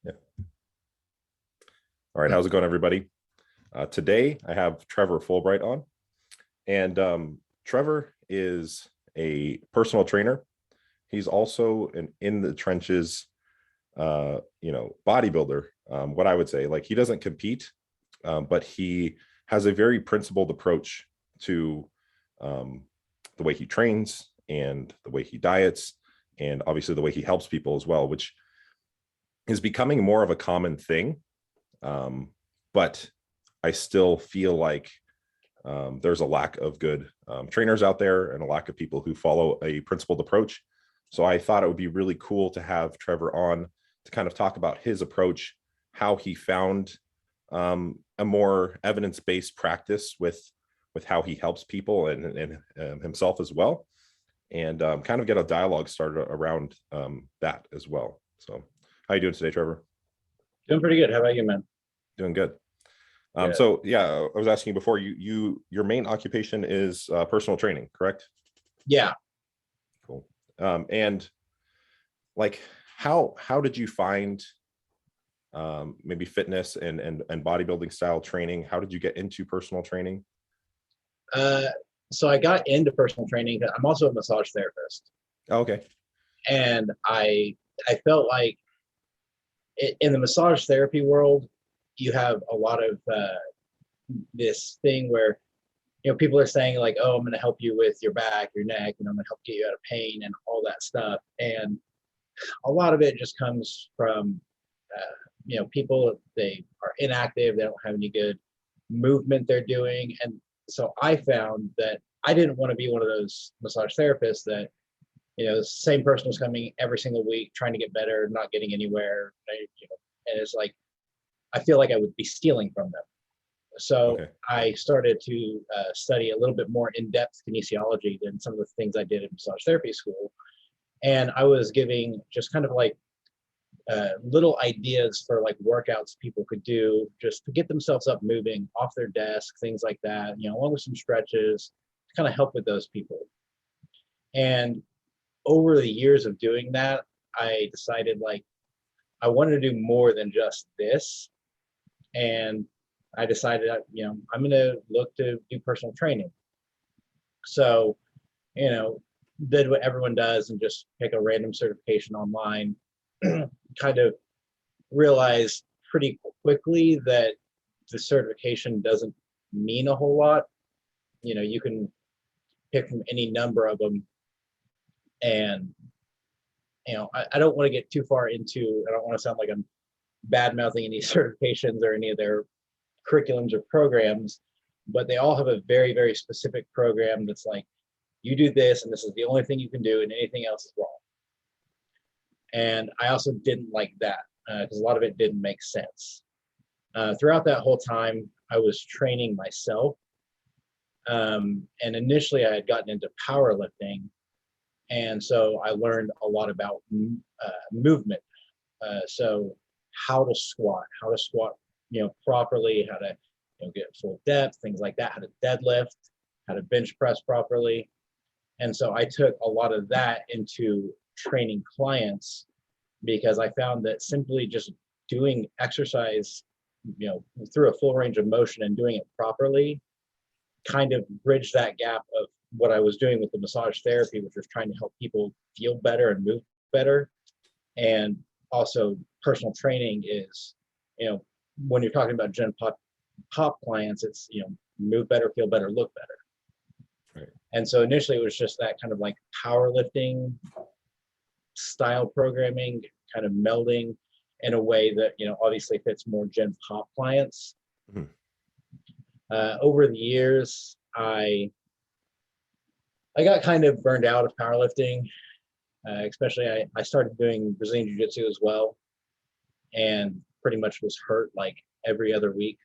Yeah. All right. How's it going, everybody? Today I have Trevor Fullbright on, and Trevor is a personal trainer. He's also an in the trenches, bodybuilder. What I would say, like, he doesn't compete, but he has a very principled approach to the way he trains and the way he diets, and obviously the way he helps people as well, which is becoming more of a common thing. But I still feel like there's a lack of good trainers out there and a lack of people who follow a principled approach. So I thought it would be really cool to have Trevor on to kind of talk about his approach, how he found a more evidence-based practice with how he helps people and himself as well, and kind of get a dialogue started around that as well. So how are you doing today, Trevor? Doing pretty good. How about you, man? Doing good. So yeah, I was asking you before, your main occupation is personal training, correct? Yeah. Cool. And like, how did you find maybe fitness and bodybuilding style training? How did you get into personal training? So I got into personal training. I'm also a massage therapist. Oh, okay. And I felt like in the massage therapy world, you have a lot of this thing where, people are saying like, oh, I'm going to help you with your back, your neck, I'm going to help get you out of pain and all that stuff. And a lot of it just comes from, people, they are inactive. They don't have any good movement they're doing. And so I found that I didn't want to be one of those massage therapists that, the same person was coming every single week, trying to get better, not getting anywhere. And it's like, I feel like I would be stealing from them. So Okay. I started to study a little bit more in-depth kinesiology than some of the things I did in massage therapy school. And I was giving just kind of like little ideas for like workouts people could do just to get themselves up moving off their desk, things like that, along with some stretches to kind of help with those people. And over the years of doing that, I decided like I wanted to do more than just this. And I decided, I'm going to look to do personal training. So, did what everyone does and just pick a random certification online. Kind of realized pretty quickly that the certification doesn't mean a whole lot. You can pick from any number of them. And, I don't want to get too far into, I don't want to sound like I'm bad mouthing any certifications or any of their curriculums or programs, but they all have a very, very specific program that's like, you do this and this is the only thing you can do and anything else is wrong. And I also didn't like that because a lot of it didn't make sense. Throughout that whole time, I was training myself. And initially I had gotten into powerlifting. And so I learned a lot about movement. So how to squat, properly, how to get full depth, things like that, how to deadlift, how to bench press properly. And so I took a lot of that into training clients because I found that simply just doing exercise, through a full range of motion and doing it properly kind of bridged that gap of what I was doing with the massage therapy, which was trying to help people feel better and move better. And also personal training is, when you're talking about gen pop clients, it's, move better, feel better, look better. Right. And so initially it was just that kind of like powerlifting style programming, kind of melding in a way that, obviously fits more gen pop clients. Mm-hmm. Over the years, I got kind of burned out of powerlifting, especially I started doing Brazilian Jiu-Jitsu as well, and pretty much was hurt like every other week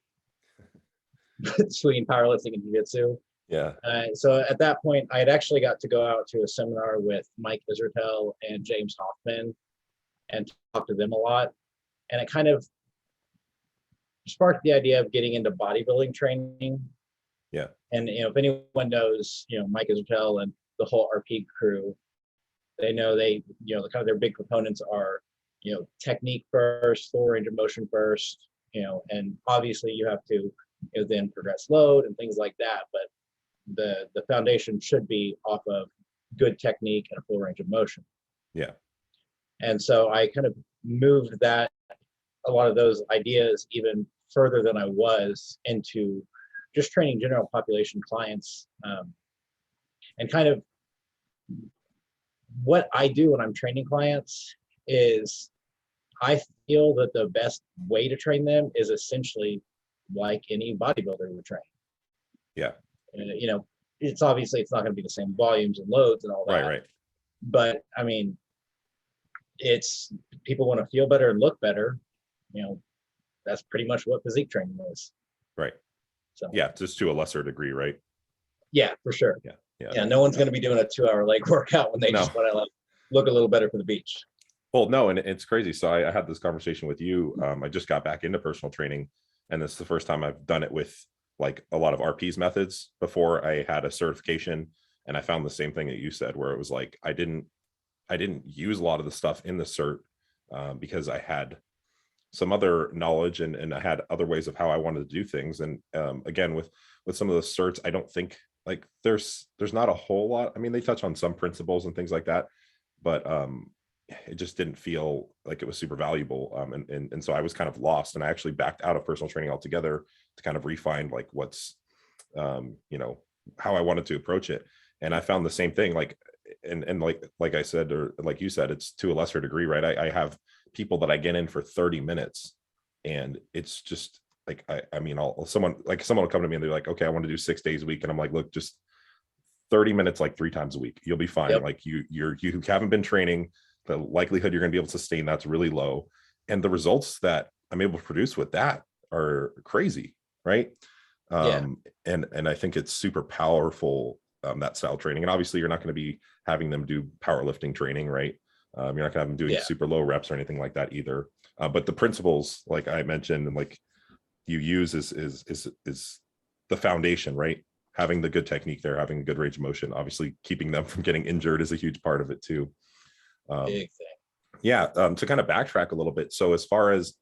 between powerlifting and Jiu-Jitsu. Yeah. So at that point, I had actually got to go out to a seminar with Mike Israetel and James Hoffman and talk to them a lot. And it kind of sparked the idea of getting into bodybuilding training. Yeah. And, if anyone knows, Mike Israetel and the whole RP crew, they know kind of their big proponents are technique first, full range of motion first, and obviously you have to then progress load and things like that. But the foundation should be off of good technique and a full range of motion. Yeah. And so I kind of moved a lot of those ideas even further than I was into just training general population clients. And kind of what I do when I'm training clients is I feel that the best way to train them is essentially like any bodybuilder would train. Yeah. It's obviously it's not going to be the same volumes and loads and all that. Right. But I mean, it's people want to feel better and look better. That's pretty much what physique training is. Right. So yeah, just to a lesser degree, right? Yeah, for sure. Yeah. No one's going to be doing a 2-hour leg workout when they just want to look a little better for the beach. Well, no, and it's crazy. So I had this conversation with you. I just got back into personal training, and this is the first time I've done it with like a lot of RP's methods. Before I had a certification, and I found the same thing that you said, where it was like I didn't use a lot of the stuff in the cert because I had some other knowledge and I had other ways of how I wanted to do things. And again, with some of the certs, I don't think like there's not a whole lot. I mean, they touch on some principles and things like that, but it just didn't feel like it was super valuable. And so I was kind of lost, and I actually backed out of personal training altogether to kind of refine like what's, how I wanted to approach it. And I found the same thing, like, and like I said, or like you said, it's to a lesser degree, right? I have people that I get in for 30 minutes, and it's just like, someone will come to me and they're like, okay, I want to do 6 days a week. And I'm like, look, just 30 minutes, like 3 times a week, you'll be fine. Yep. Like you haven't been training, the likelihood you're going to be able to sustain that's really low. And the results that I'm able to produce with that are crazy. Right. And I think it's super powerful, that style training. And obviously you're not going to be having them do powerlifting training, right? You're not going to have them doing super low reps or anything like that either. But the principles, like I mentioned, and like you use is the foundation, right? Having the good technique there, having a good range of motion, obviously keeping them from getting injured is a huge part of it too. Big thing. Yeah. To kind of backtrack a little bit. So as far as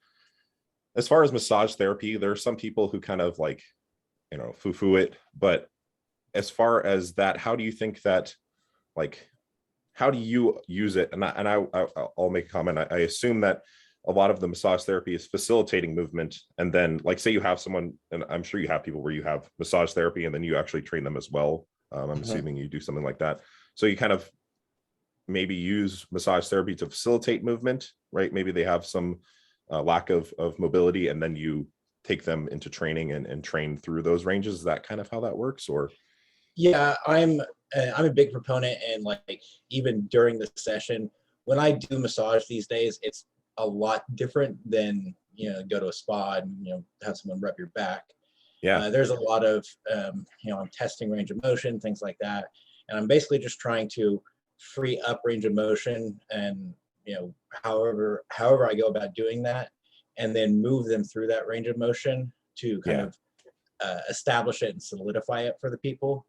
massage therapy, there are some people who kind of like, foo-foo it, but as far as that, how do you think that, like, how do you use it? And I'll make a comment. I assume that a lot of the massage therapy is facilitating movement. And then like, say you have someone, and I'm sure you have people where you have massage therapy and then you actually train them as well. I'm assuming you do something like that. So you kind of maybe use massage therapy to facilitate movement, right? Maybe they have some lack of mobility, and then you take them into training and train through those ranges. Is that kind of how that works? Or yeah, I'm a big proponent, and like even during the session when I do massage these days, it's a lot different than go to a spa and have someone rub your back. There's a lot of I'm testing range of motion, things like that, and I'm basically just trying to free up range of motion, and however I go about doing that, and then move them through that range of motion to kind of establish it and solidify it for the people.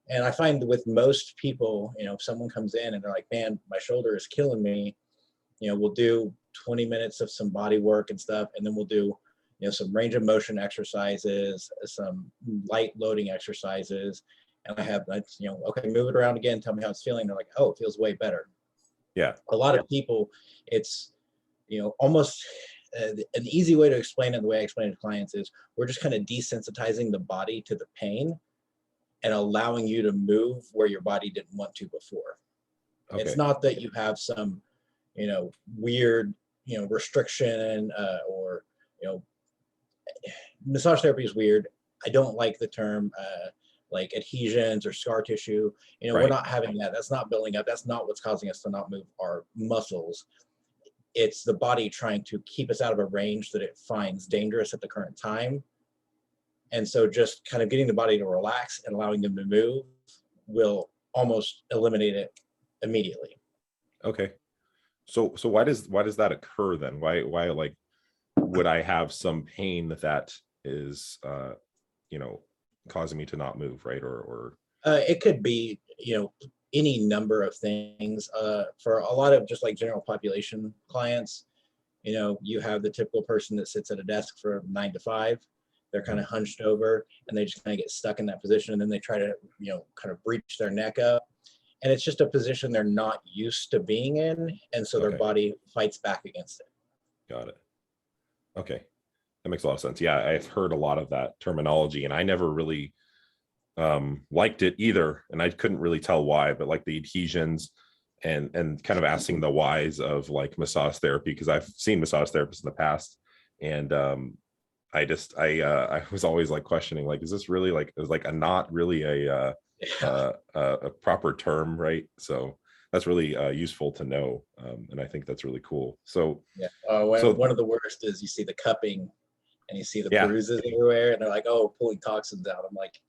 And I find with most people, if someone comes in and they're like, man, my shoulder is killing me, we'll do 20 minutes of some body work and stuff, and then we'll do some range of motion exercises, some light loading exercises, and I have okay, move it around again, tell me how it's feeling. They're like, oh, it feels way better. A lot of people, it's almost an easy way to explain it, the way I explain it to clients, is we're just kind of desensitizing the body to the pain and allowing you to move where your body didn't want to before. It's not that you have some weird restriction or massage therapy is weird. I don't like the term like adhesions or scar tissue. We're not having that. That's not building up. That's not what's causing us to not move our muscles. It's the body trying to keep us out of a range that it finds dangerous at the current time. And so just kind of getting the body to relax and allowing them to move will almost eliminate it immediately. Okay. So why does that occur then? Why like would I have some pain that is causing me to not move, right? Or it could be any number of things. For a lot of just like general population clients, You know, you have the typical person that sits at a desk for 9 to 5. They're kind of hunched over and they just kind of get stuck in that position, and then they try to, you know, kind of breach their neck up. And it's just a position they're not used to being in. And so their body fights back against it. Got it. Okay. That makes a lot of sense. Yeah, I've heard a lot of that terminology, and I never really liked it either. And I couldn't really tell why, but like the adhesions and kind of asking the whys of like massage therapy, because I've seen massage therapists in the past. And I was always like questioning, like, is this really like, is like a not really a proper term, right? So that's really useful to know, and I think that's really cool. So yeah, one of the worst is you see the cupping and you see the bruises everywhere, and they're like, oh, pulling toxins out. I'm like,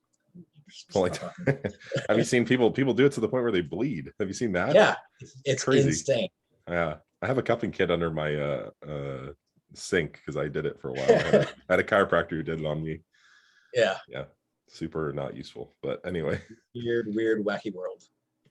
have you seen people do it to the point where they bleed? Have you seen that? Yeah, it's crazy. Insane. Yeah, I have a cupping kit under my sink because I did it for a while. I had a chiropractor who did it on me. Yeah Super not useful, but anyway. Weird wacky world.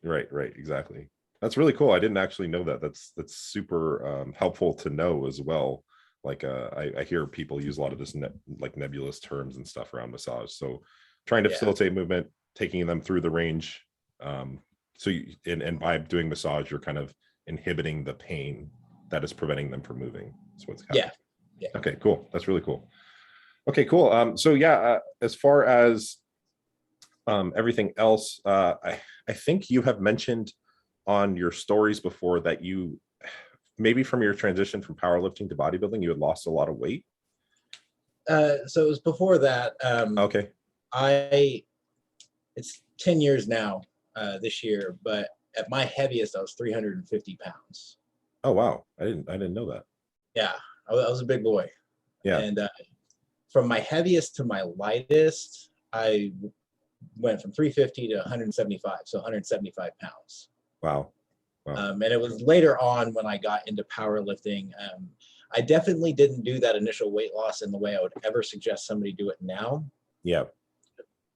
Right, exactly. That's really cool. I didn't actually know that. That's super helpful to know as well. Like I hear people use a lot of this like nebulous terms and stuff around massage. So trying to facilitate movement, taking them through the range. So and by doing massage, you're kind of inhibiting the pain that is preventing them from moving. That's what's happening. Yeah. Okay, cool. That's really cool. Okay, cool. So yeah, as far as everything else, I think you have mentioned on your stories before that you, maybe from your transition from powerlifting to bodybuilding, you had lost a lot of weight. So it was before that. Okay. It's 10 years now, this year, but at my heaviest, I was 350 pounds. Oh, wow. I didn't know that. Yeah, I was a big boy. Yeah. And from my heaviest to my lightest, I went from 350 to 175, so 175 pounds. Wow. And it was later on when I got into powerlifting. I definitely didn't do that initial weight loss in the way I would ever suggest somebody do it now. Yeah.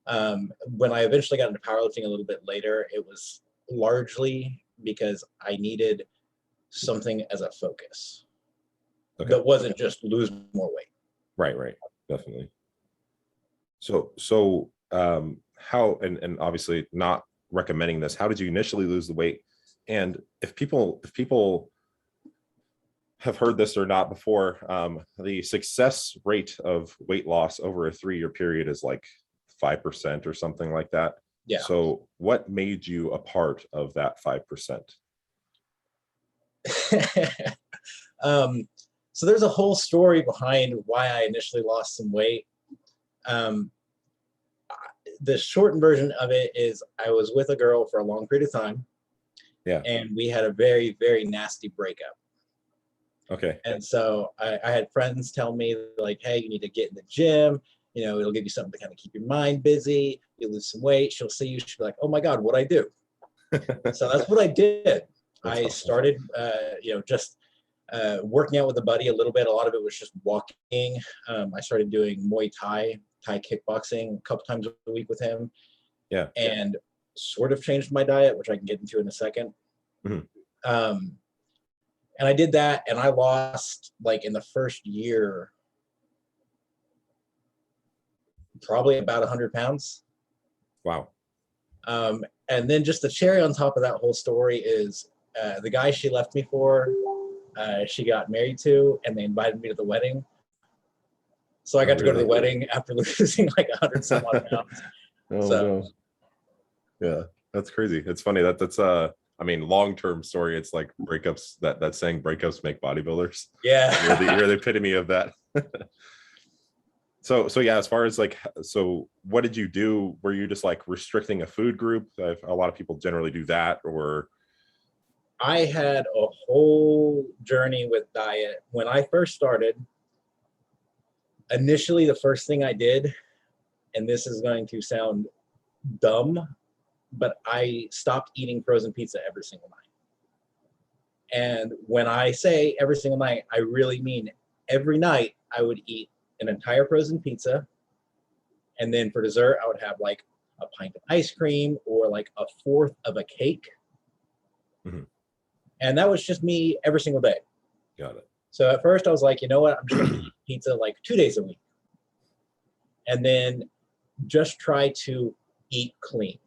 When I eventually got into powerlifting a little bit later, it was largely because I needed something as a focus. Okay. That wasn't just lose more weight. Right. Definitely. So how, and obviously not recommending this, how did you initially lose the weight? And if people have heard this or not before, the success rate of weight loss over a 3-year period is like 5% or something like that. Yeah. So what made you a part of that 5%? So there's a whole story behind why I initially lost some weight. The shortened version of it is I was with a girl for a long period of time. Yeah. And we had a very, very nasty breakup. Okay. And so I had friends tell me, like, hey, you need to get in the gym. You know, it'll give you something to kind of keep your mind busy. You lose some weight. She'll see you. She'll be like, oh my God, what'd I do? So that's what I did. I started, just working out with a buddy a little bit. A lot of it was just walking. I started doing Muay Thai kickboxing a couple times a week with him. Yeah. And sort of changed my diet, which I can get into in a second. Mm-hmm. And I did that, and I lost, like, in the first year, probably about 100 pounds. Wow. And then just the cherry on top of that whole story is the guy she left me for, she got married to, and they invited me to the wedding. So I got to go to the wedding after losing like 100 some odd pounds. No. Yeah, that's crazy. It's funny that's I mean, long-term story. It's like breakups, that saying, breakups make bodybuilders. Yeah. You're the epitome of that. So yeah, as far as like, so what did you do? Were you just like restricting a food group? A lot of people generally do that, or? I had a whole journey with diet. When I first started, initially the first thing I did, and this is going to sound dumb, but I stopped eating frozen pizza every single night. And when I say every single night, I really mean every night I would eat an entire frozen pizza. And then for dessert, I would have like a pint of ice cream or like a fourth of a cake. Mm-hmm. And that was just me every single day. Got it. So at first I was like, you know what, I'm just gonna eat pizza like 2 days a week. And then just try to eat clean.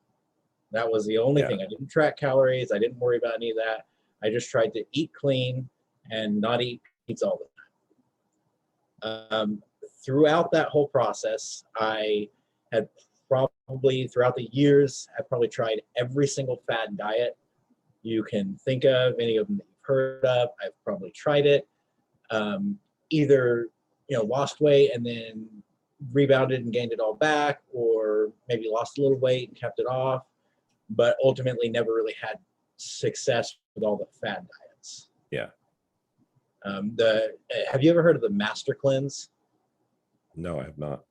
That was the only thing. I didn't track calories. I didn't worry about any of that. I just tried to eat clean and not eat pizza all the time. Throughout that whole process, I had probably, throughout the years, I probably tried every single fad diet you can think of, any of them that you've heard of. I've probably tried it. Either, lost weight and then rebounded and gained it all back, or maybe lost a little weight and kept it off, but ultimately never really had success with all the fad diets. Yeah. Have you ever heard of the Master Cleanse? No, I have not.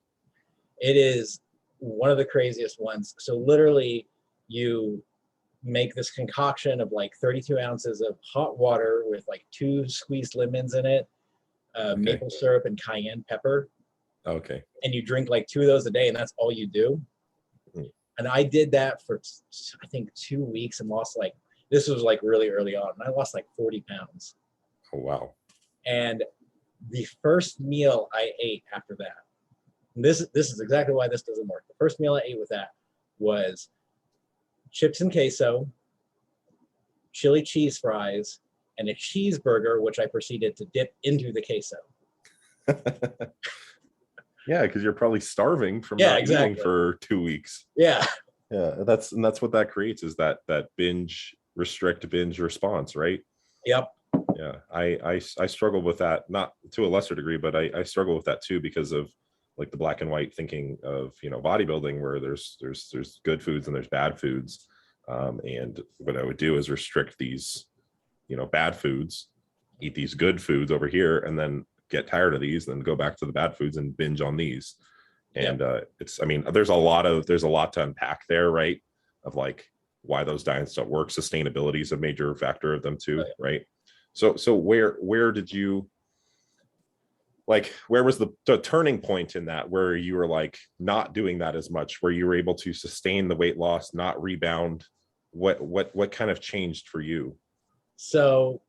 It is one of the craziest ones. So literally you make this concoction of like 32 ounces of hot water with like 2 squeezed lemons in it, maple syrup and cayenne pepper. Okay. And you drink like 2 of those a day, and that's all you do. And I did that for, I think, 2 weeks and lost this was like really early on. And I lost like 40 pounds. Oh, wow. And the first meal I ate after that, and this is exactly why this doesn't work. The first meal I ate with that was chips and queso, chili cheese fries, and a cheeseburger, which I proceeded to dip into the queso. Yeah, because you're probably starving from not eating for 2 weeks. Yeah. Yeah, that's what that creates, is that binge response, right? Yep. Yeah, I struggle with that, not to a lesser degree, but I struggle with that too, because of like the black and white thinking of bodybuilding, where there's good foods and there's bad foods, and what I would do is restrict these bad foods, eat these good foods over here, and then get tired of these, then go back to the bad foods and binge on these. And there's a lot to unpack there, right? Of like why those diets don't work. Sustainability is a major factor of them too, right? So where did you, like, where was the turning point in that, where you were like not doing that as much, where you were able to sustain the weight loss, not rebound? What kind of changed for you? So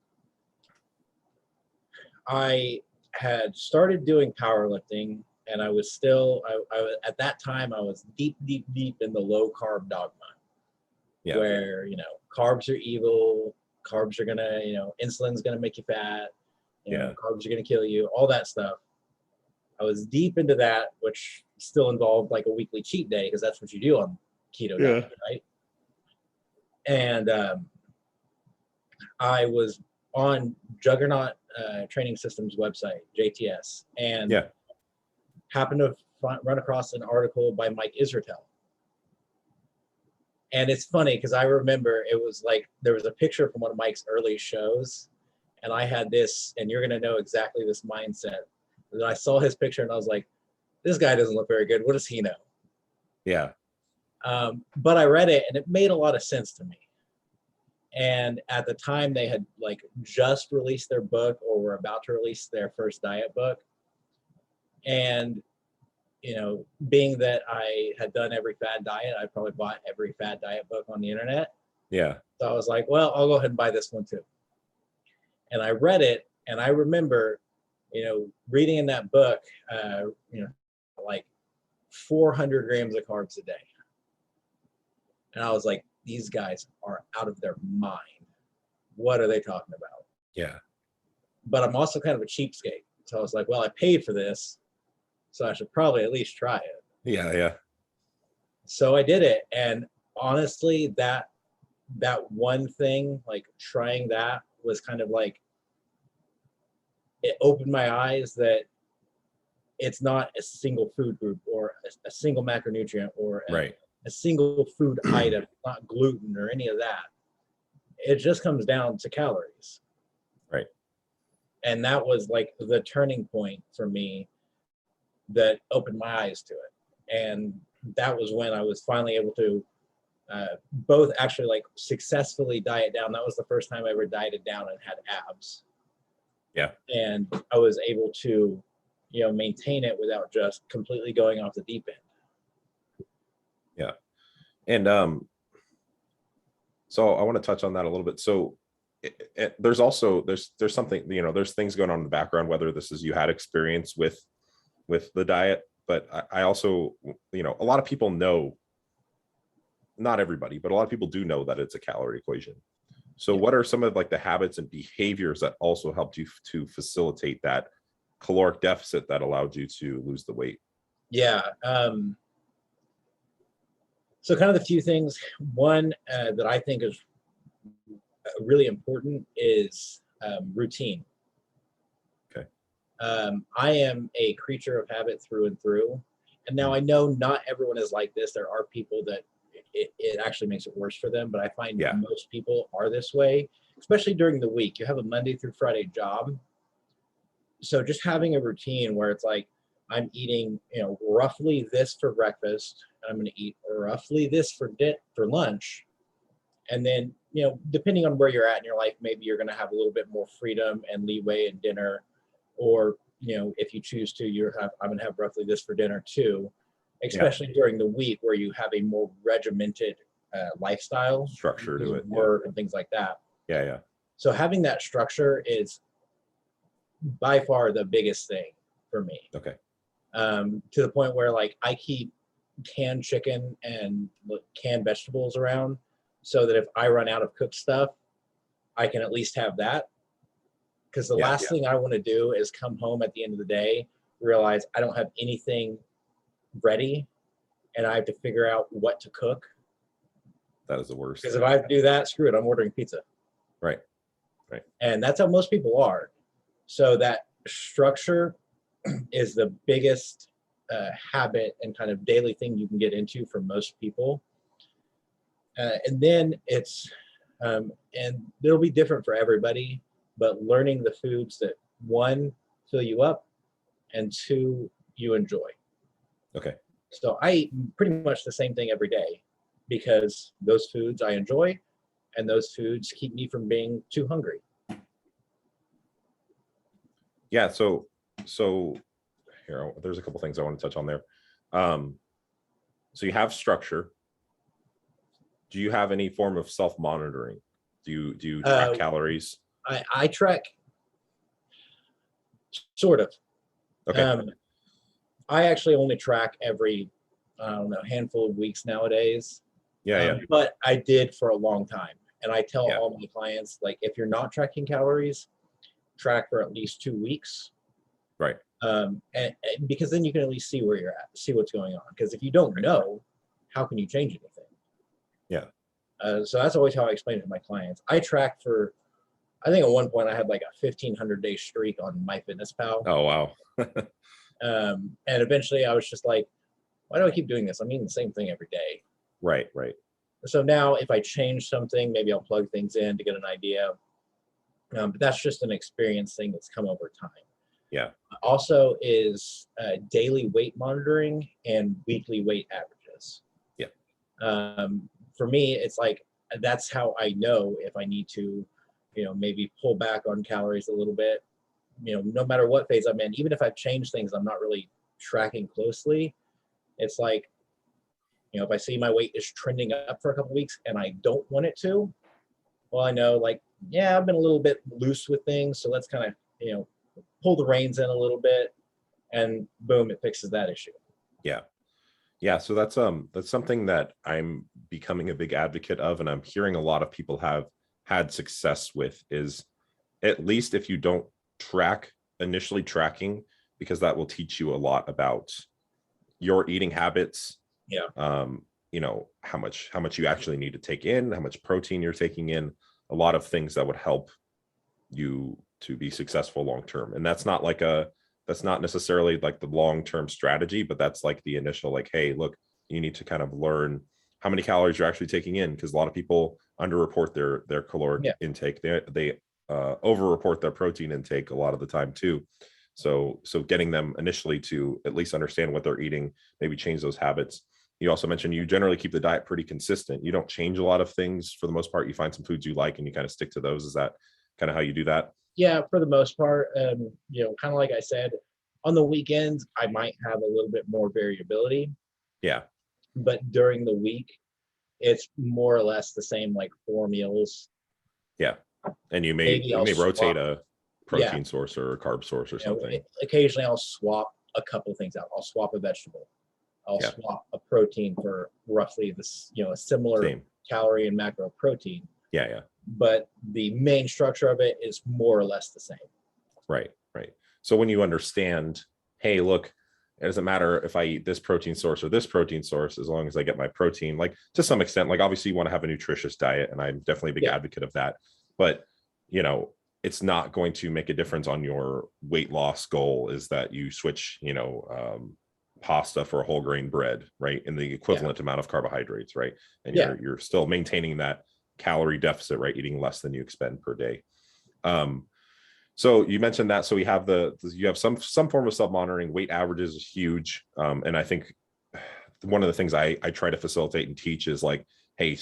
I had started doing powerlifting, and I was still, I at that time I was deep in the low carb dogma, where carbs are evil, carbs are gonna, insulin's gonna make you fat, carbs are gonna kill you, all that stuff. I was deep into that, which still involved like a weekly cheat day, because that's what you do on keto diet, right? And I was on Juggernaut Training Systems website, JTS, and happened to run across an article by Mike Israetel. And it's funny because I remember it was like there was a picture from one of Mike's early shows, and I had this, and you're going to know exactly this mindset. And I saw his picture and I was like, this guy doesn't look very good. What does he know? Yeah. But I read it and it made a lot of sense to me. And at the time they had like just released their book, or were about to release their first diet book. And, being that I had done every fad diet, I probably bought every fad diet book on the internet. Yeah. So I was like, well, I'll go ahead and buy this one too. And I read it, and I remember, reading in that book, like 400 grams of carbs a day. And I was like, these guys are out of their mind. What are they talking about? Yeah. But I'm also kind of a cheapskate. So I was like, well, I paid for this, so I should probably at least try it. Yeah. So I did it. And honestly, that one thing, like trying that, was kind of like, it opened my eyes that it's not a single food group or a single macronutrient or a single food item, not gluten or any of that. It just comes down to calories. Right. And that was like the turning point for me that opened my eyes to it. And that was when I was finally able to both actually like successfully diet down. That was the first time I ever dieted down and had abs. Yeah. And I was able to, maintain it without just completely going off the deep end. Yeah. And so I want to touch on that a little bit. So there's also there's something, you know, there's things going on in the background, whether this is you had experience with the diet, but I also, you know, a lot of people know, not everybody, but a lot of people do know that it's a calorie equation. So what are some of like the habits and behaviors that also helped you to facilitate that caloric deficit that allowed you to lose the weight? Yeah. So kind of the few things, one that I think is really important is routine. Okay. I am a creature of habit through and through. And now I know not everyone is like this. There are people that it actually makes it worse for them, but I find most people are this way, especially during the week. You have a Monday through Friday job. So just having a routine where it's like, I'm eating, you know, roughly this for breakfast, and I'm going to eat roughly this for lunch. And then, you know, depending on where you're at in your life, maybe you're going to have a little bit more freedom and leeway in dinner. Or, you know, if you choose to, I'm going to have roughly this for dinner too, especially during the week where you have a more regimented lifestyle, Structure to it, work and things like that. Yeah. So having that structure is by far the biggest thing for me. Okay. To the point where like I keep canned chicken and canned vegetables around so that if I run out of cooked stuff, I can at least have that. Because the last thing I want to do is come home at the end of the day, realize I don't have anything ready and I have to figure out what to cook. That is the worst. Because if I do that, screw it, I'm ordering pizza. Right. And that's how most people are. So that structure is the biggest habit and kind of daily thing you can get into for most people. And then it's, and it'll be different for everybody, but learning the foods that, one, fill you up, and two, you enjoy. Okay. So I eat pretty much the same thing every day because those foods I enjoy and those foods keep me from being too hungry. Yeah. So here, there's a couple things I want to touch on there. So you have structure. Do you have any form of self-monitoring? Do you track calories? I track, sort of. Okay. I actually only track every, I don't know, handful of weeks nowadays. Yeah. But I did for a long time. And I tell all my clients, like, if you're not tracking calories, track for at least 2 weeks. Right. And because then you can at least see where you're at, see what's going on. Because if you don't know, how can you change anything? Yeah. So that's always how I explain it to my clients. I track for, I think at one point I had like a 1,500-day streak on MyFitnessPal. Oh, wow. And eventually I was just like, why do I keep doing this? I'm eating the same thing every day. Right. So now if I change something, maybe I'll plug things in to get an idea. But that's just an experience thing that's come over time. Yeah. Also is daily weight monitoring and weekly weight averages. Yeah. For me, it's like, that's how I know if I need to, you know, maybe pull back on calories a little bit, you know, no matter what phase I'm in. Even if I've changed things, I'm not really tracking closely. It's like, you know, if I see my weight is trending up for a couple of weeks and I don't want it to, well, I know, like, yeah, I've been a little bit loose with things, so let's kind of, you know, pull the reins in a little bit, and boom, it fixes that issue. Yeah. So that's something that I'm becoming a big advocate of, and I'm hearing a lot of people have had success with, is at least if you don't initially tracking, because that will teach you a lot about your eating habits. Yeah. You know, how much you actually need to take in, how much protein you're taking in, a lot of things that would help you to be successful long term. And that's not necessarily like the long-term strategy, but that's like the initial, like, hey, look, you need to kind of learn how many calories you're actually taking in, because a lot of people underreport their caloric intake. They overreport their protein intake a lot of the time too. So getting them initially to at least understand what they're eating, maybe change those habits. You also mentioned you generally keep the diet pretty consistent. You don't change a lot of things for the most part. You find some foods you like and you kind of stick to those. Is that kind of how you do that? Yeah, for the most part. You know, kind of like I said, on the weekends, I might have a little bit more variability. Yeah. But during the week, it's more or less the same, like 4 meals. Yeah. And you Maybe may I'll rotate swap. a Yeah, protein source or a carb source or you know, something. occasionally I'll swap a couple things out. I'll swap a vegetable. I'll Yeah, swap a protein for roughly this, you know, a similar same. calorie and macro protein, Yeah, yeah. but the main structure of it is more or less the same. Right, right. So when you understand, hey, look, it doesn't matter if I eat this protein source or this protein source, as long as I get my protein, like to some extent, like obviously you want to have a nutritious diet, and I'm definitely a big Yeah. advocate of that. But, you know, it's not going to make a difference on your weight loss goal is that you switch, pasta for a whole grain bread, right? In the equivalent amount of carbohydrates, right? And Yeah. you're still maintaining that calorie deficit, right? Eating less than you expend per day. So you mentioned that. So we have you have some form of self-monitoring. Weight averages is huge. And I think one of the things I try to facilitate and teach is like, hey,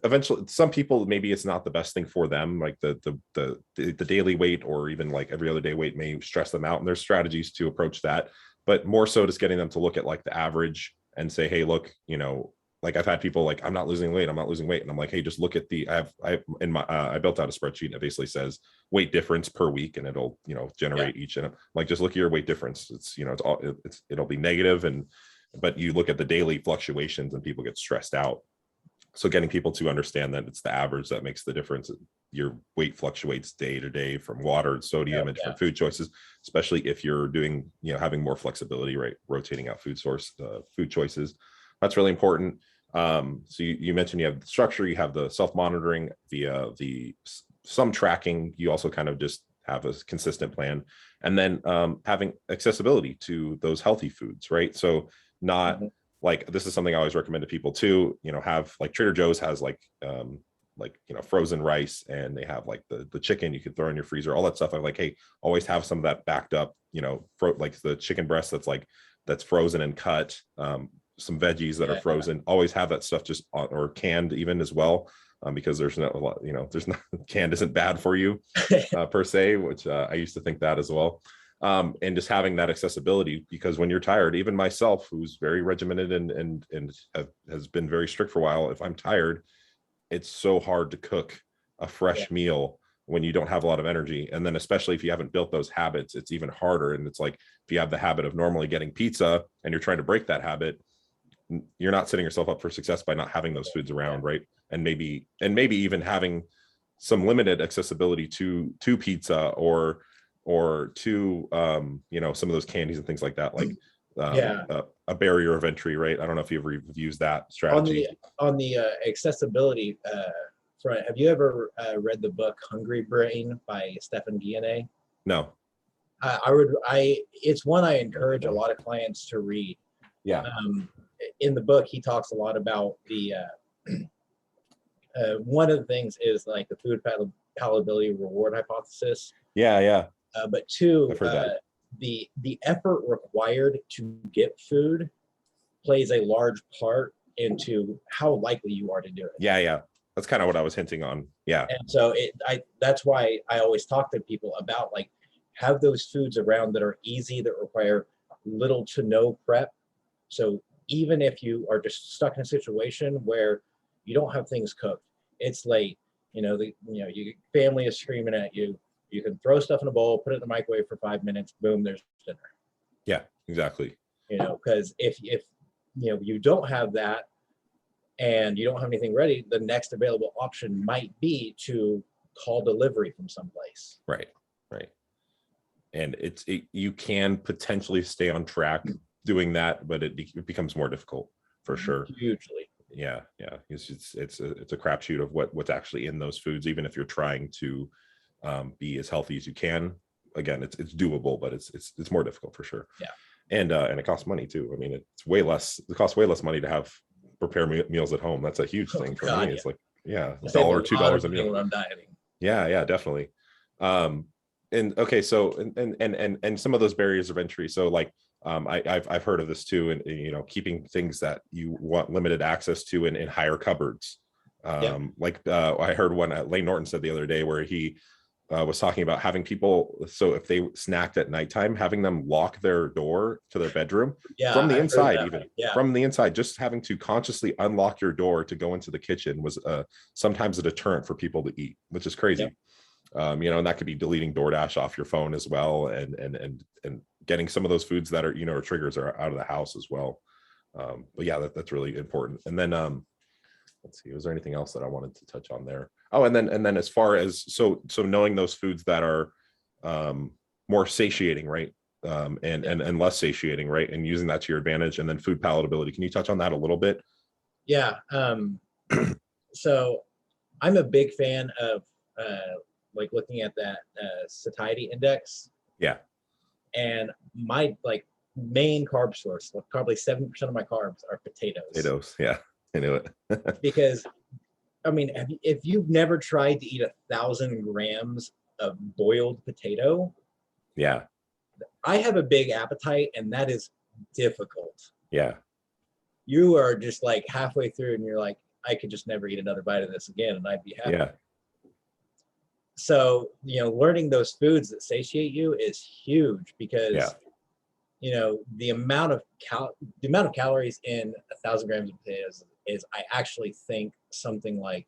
eventually some people, maybe it's not the best thing for them. Like the daily weight or even like every other day weight may stress them out. And there's strategies to approach that, but more so just getting them to look at like the average and say, hey, look, like I've had people like, I'm not losing weight. And I'm like, hey, just look at I built out a spreadsheet and it basically says weight difference per week, and it'll, generate each. And like, just look at your weight difference. It's, it'll be negative. But you look at the daily fluctuations and people get stressed out. So getting people to understand that it's the average that makes the difference. Your weight fluctuates day to day from water and sodium and from food choices, especially if you're doing, having more flexibility, right? Rotating out food choices. That's really important. So you mentioned you have the structure, you have the self-monitoring via some tracking. You also kind of just have a consistent plan, and then having accessibility to those healthy foods, right? So not like, this is something I always recommend to people too, have like Trader Joe's has like frozen rice, and they have like the chicken you could throw in your freezer, all that stuff. I'm like, hey, always have some of that backed up, like the chicken breast that's frozen and cut, some veggies that are frozen, always have that stuff just or canned even as well, because there's not a lot, there's not, canned isn't bad for you per se, which I used to think that as well. And just having that accessibility, because when you're tired, even myself, who's very regimented and has been very strict for a while, if I'm tired, it's so hard to cook a fresh meal when you don't have a lot of energy. And then especially if you haven't built those habits, it's even harder. And it's like, if you have the habit of normally getting pizza and you're trying to break that habit, you're not setting yourself up for success by not having those foods around, right? And maybe even having some limited accessibility to pizza or to some of those candies and things like that, like a barrier of entry, right? I don't know if you've ever used that strategy. On the accessibility front, have you ever read the book Hungry Brain by Stephan Guyenet? No. It's one I encourage a lot of clients to read. Yeah. In the book, he talks a lot about the one of the things is like the food palatability reward hypothesis. Yeah. But two, I've heard that. The effort required to get food plays a large part into how likely you are to do it. Yeah. That's kind of what I was hinting on. Yeah. And so that's why I always talk to people about like, have those foods around that are easy, that require little to no prep. So even if you are just stuck in a situation where you don't have things cooked, it's late, your family is screaming at you, you can throw stuff in a bowl, put it in the microwave for 5 minutes, boom, there's dinner. Yeah, exactly. Because if you don't have that and you don't have anything ready, the next available option might be to call delivery from someplace. Right. And you can potentially stay on track doing that, but it becomes more difficult for sure. Hugely. Yeah. It's a crapshoot of what's actually in those foods, even if you're trying to be as healthy as you can. Again, it's doable, but it's more difficult for sure. Yeah. And it costs money too. I mean, it costs way less money to prepare meals at home. That's a huge thing for me. It's like, $1 or $2 a meal. When I'm dieting. Yeah, definitely. And okay, so and some of those barriers of entry. So like, I've heard of this too, and keeping things that you want limited access to in higher cupboards. Like I heard one Lane Norton said the other day where he was talking about having people, so if they snacked at nighttime, having them lock their door to their bedroom Yeah, from the I've heard inside, that. even Yeah. from the inside, just having to consciously unlock your door to go into the kitchen was sometimes a deterrent for people to eat, which is crazy. Yep. And that could be deleting DoorDash off your phone as well, and getting some of those foods that are, or triggers are out of the house as well. But yeah, that's really important. And then let's see, was there anything else that I wanted to touch on there? Oh, and then as far as so knowing those foods that are more satiating, right? And less satiating, right? And using that to your advantage. And then food palatability. Can you touch on that a little bit? Yeah. So I'm a big fan of like looking at that satiety index. Yeah. And my like main carb source, like probably 70% of my carbs are potatoes. Potatoes, yeah, I knew it. Because I mean, if you've never tried to eat 1,000 grams of boiled potato, yeah, I have a big appetite, and that is difficult. Yeah. You are just like halfway through, and you're like, I could just never eat another bite of this again, and I'd be happy. Yeah. So, learning those foods that satiate you is huge because, the amount of calories in 1,000 grams of potatoes is, I actually think, something like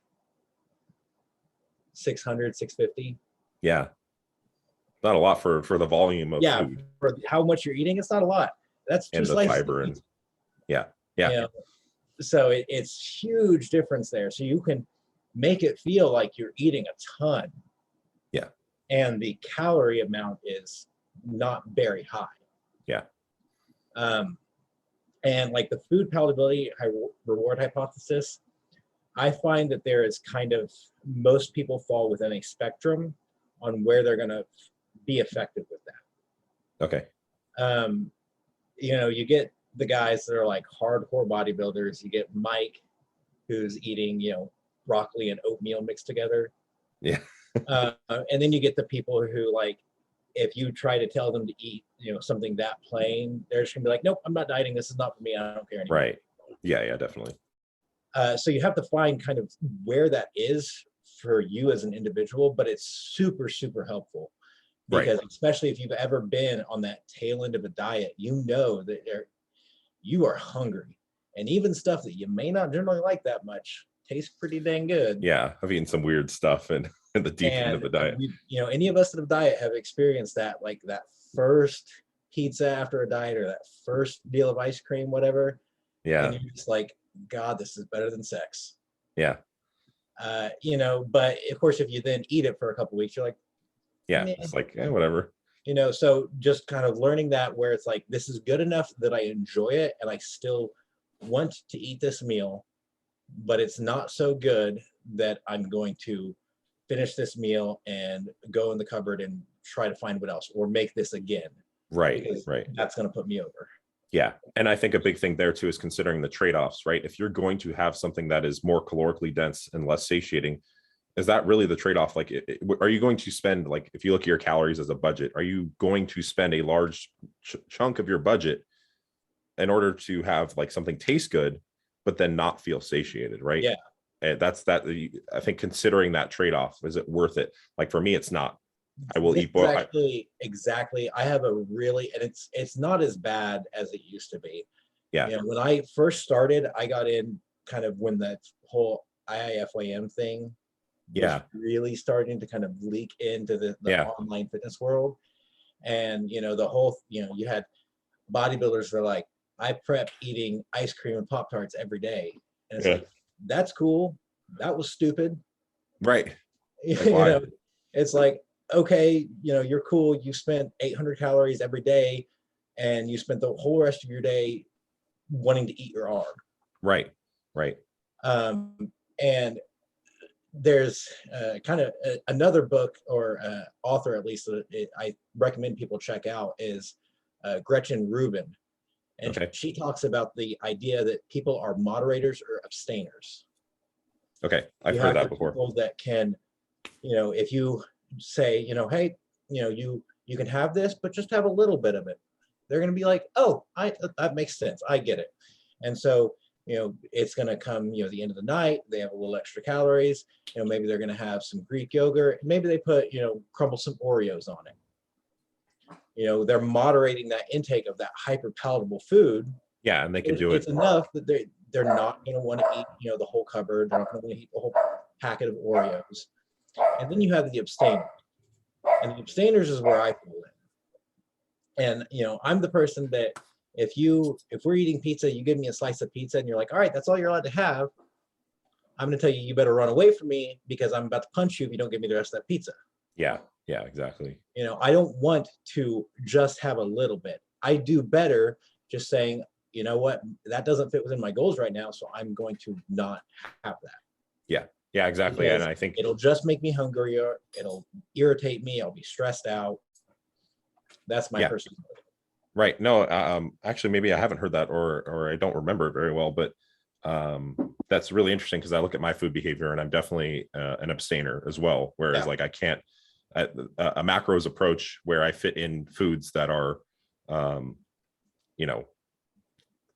600, 650. Yeah. Not a lot for the volume of food. For how much you're eating, it's not a lot. That's and just the fiber and yeah. So it's huge difference there. So you can make it feel like you're eating a ton. Yeah. And the calorie amount is not very high. Yeah. And like the food palatability reward hypothesis, I find that there is kind of, most people fall within a spectrum on where they're going to be effective with that. Okay. You get the guys that are like hardcore bodybuilders. You get Mike, who's eating, broccoli and oatmeal mixed together. Yeah. And then you get the people who, like, if you try to tell them to eat, something that plain, they're just gonna be like, nope, I'm not dieting. This is not for me. I don't care anymore. Right. Yeah, definitely. So you have to find kind of where that is for you as an individual, but it's super, super helpful. Because especially if you've ever been on that tail end of a diet, that you are hungry. And even stuff that you may not generally like that much tastes pretty dang good. Yeah, I've eaten some weird stuff in the deep end of the diet. Any of us that have diet have experienced that, like that first pizza after a diet or that first deal of ice cream, whatever. Yeah. And you're just like, God, this is better than sex. Yeah. But of course, if you then eat it for a couple of weeks, you're like, yeah, it's like, whatever. So just kind of learning that, where it's like, this is good enough that I enjoy it and I still want to eat this meal, but it's not so good that I'm going to finish this meal and go in the cupboard and try to find what else, or make this again. Right. That's going to put me over. Yeah. And I think a big thing there too is considering the trade-offs, right? If you're going to have something that is more calorically dense and less satiating, is that really the trade-off? Like, are you going to spend, like, if you look at your calories as a budget, are you going to spend a large chunk of your budget in order to have like something taste good, but then not feel satiated, right? Yeah. And I think considering that trade-off, is it worth it? Like for me, it's not. I will eat both. Exactly. I have and it's not as bad as it used to be. Yeah. When I first started, I got in kind of when that whole IIFYM thing was really starting to kind of leak into the online fitness world. And, the whole, you had bodybuilders who were like, I prep eating ice cream and Pop-Tarts every day. And it's like, that's cool. That was stupid. Right. It's like, okay, you're cool. You spent 800 calories every day and you spent the whole rest of your day wanting to eat your arm. Right. And there's kind of another book or author, at least, I recommend people check out, is Gretchen Rubin. And she talks about the idea that people are moderators or abstainers. Okay, I've heard that before. People that can, if you say, hey, you can have this, but just have a little bit of it, they're going to be like, oh, that makes sense. I get it. And so it's going to come, the end of the night. They have a little extra calories. Maybe they're going to have some Greek yogurt. Maybe they put, crumble some Oreos on it. They're moderating that intake of that hyper palatable food. Yeah, and they can do It's it. enough that they're not going to want to eat, the whole cupboard. They're not going to want to eat the whole packet of Oreos. And then you have the abstainers. And the abstainers is where I pull in. And, I'm the person that if we're eating pizza, you give me a slice of pizza and you're like, all right, that's all you're allowed to have. I'm going to tell you, you better run away from me because I'm about to punch you if you don't give me the rest of that pizza. Yeah, exactly. I don't want to just have a little bit. I do better just saying, you know what, that doesn't fit within my goals right now, so I'm going to not have that. Yeah, exactly. Because and I think it'll just make me hungrier. It'll irritate me. I'll be stressed out. That's my personal. Right. No, actually, maybe I haven't heard that, or I don't remember it very well, but that's really interesting because I look at my food behavior and I'm definitely an abstainer as well. Whereas like I can't, a macros approach where I fit in foods that are,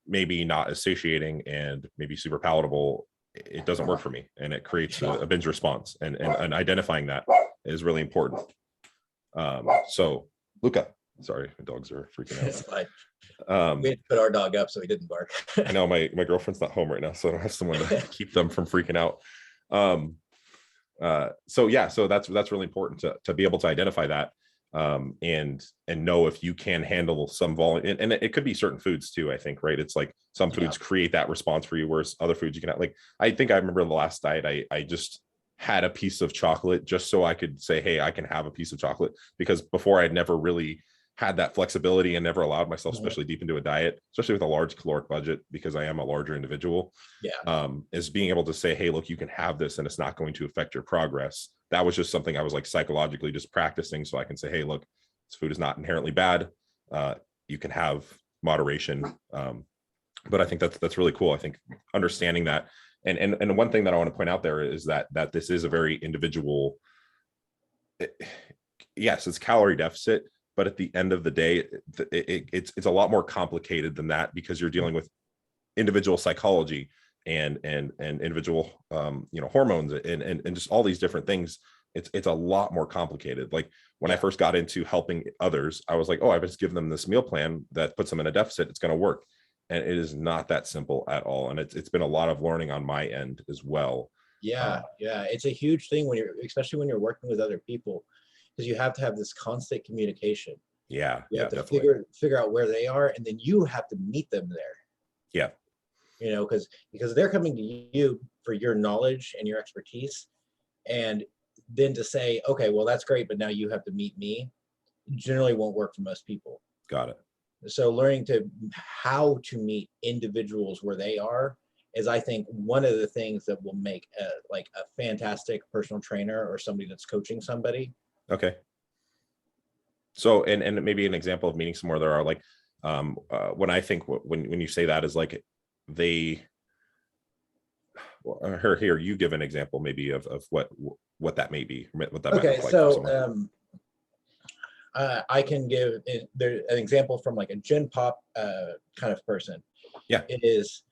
maybe not satiating and maybe super palatable, it doesn't work for me, and it creates a binge response, and identifying that is really important. So Luca, sorry, my dogs are freaking out. It's fine. We had to put our dog up so he didn't bark. I know my girlfriend's not home right now, so I don't have someone to keep them from freaking out. So that's really important to be able to identify that, and know if you can handle some volume, and it could be certain foods too, I think, right? It's like some foods create that response for you, whereas other foods you can have, like, I think I remember the last diet, I just had a piece of chocolate just so I could say, hey, I can have a piece of chocolate, because before I'd never really had that flexibility and never allowed myself, especially deep into a diet, especially with a large caloric budget, because I am a larger individual, is being able to say, hey, look, you can have this and it's not going to affect your progress. That was just something I was like psychologically just practicing, so I can say, hey, look, this food is not inherently bad. You can have moderation. But I think that's really cool. I think understanding that, and one thing that I want to point out there is that this is a very individual, yes, it's calorie deficit, but at the end of the day, it's a lot more complicated than that, because you're dealing with individual psychology and individual hormones and just all these different things. It's a lot more complicated. Like when I first got into helping others, I was like, oh, I just give them this meal plan that puts them in a deficit, it's going to work. And it is not that simple at all. And it's been a lot of learning on my end as well. Yeah. It's a huge thing especially when you're working with other people, because you have to have this constant communication. You have to definitely figure out where they are, and then you have to meet them there. Because they're coming to you for your knowledge and your expertise, and then to say, okay, well, that's great, but now you have to meet me, generally won't work for most people. Got it. So learning how to meet individuals where they are is, I think, one of the things that will make a fantastic personal trainer or somebody that's coaching somebody. Okay. So, and maybe an example of meeting somewhere there are like, when I think when you say that is like here, you give an example maybe of what that may be, what that might look like. So I can give an example from like a Gen Pop kind of person. Yeah. It is,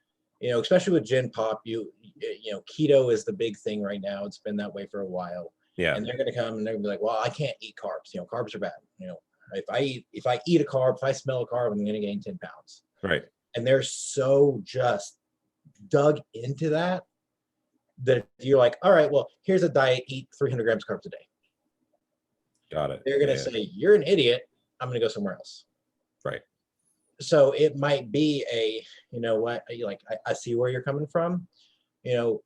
especially with Gen Pop, keto is the big thing right now. It's been that way for a while. Yeah. And they're going to come and they're going to be like, well, I can't eat carbs. Carbs are bad. If I eat a carb, if I smell a carb, I'm going to gain 10 pounds. Right. And they're so just dug into that you're like, all right, well, here's a diet, eat 300 grams of carbs a day. Got it. They're going to say, you're an idiot. I'm going to go somewhere else. Right. So it might be I see where you're coming from. You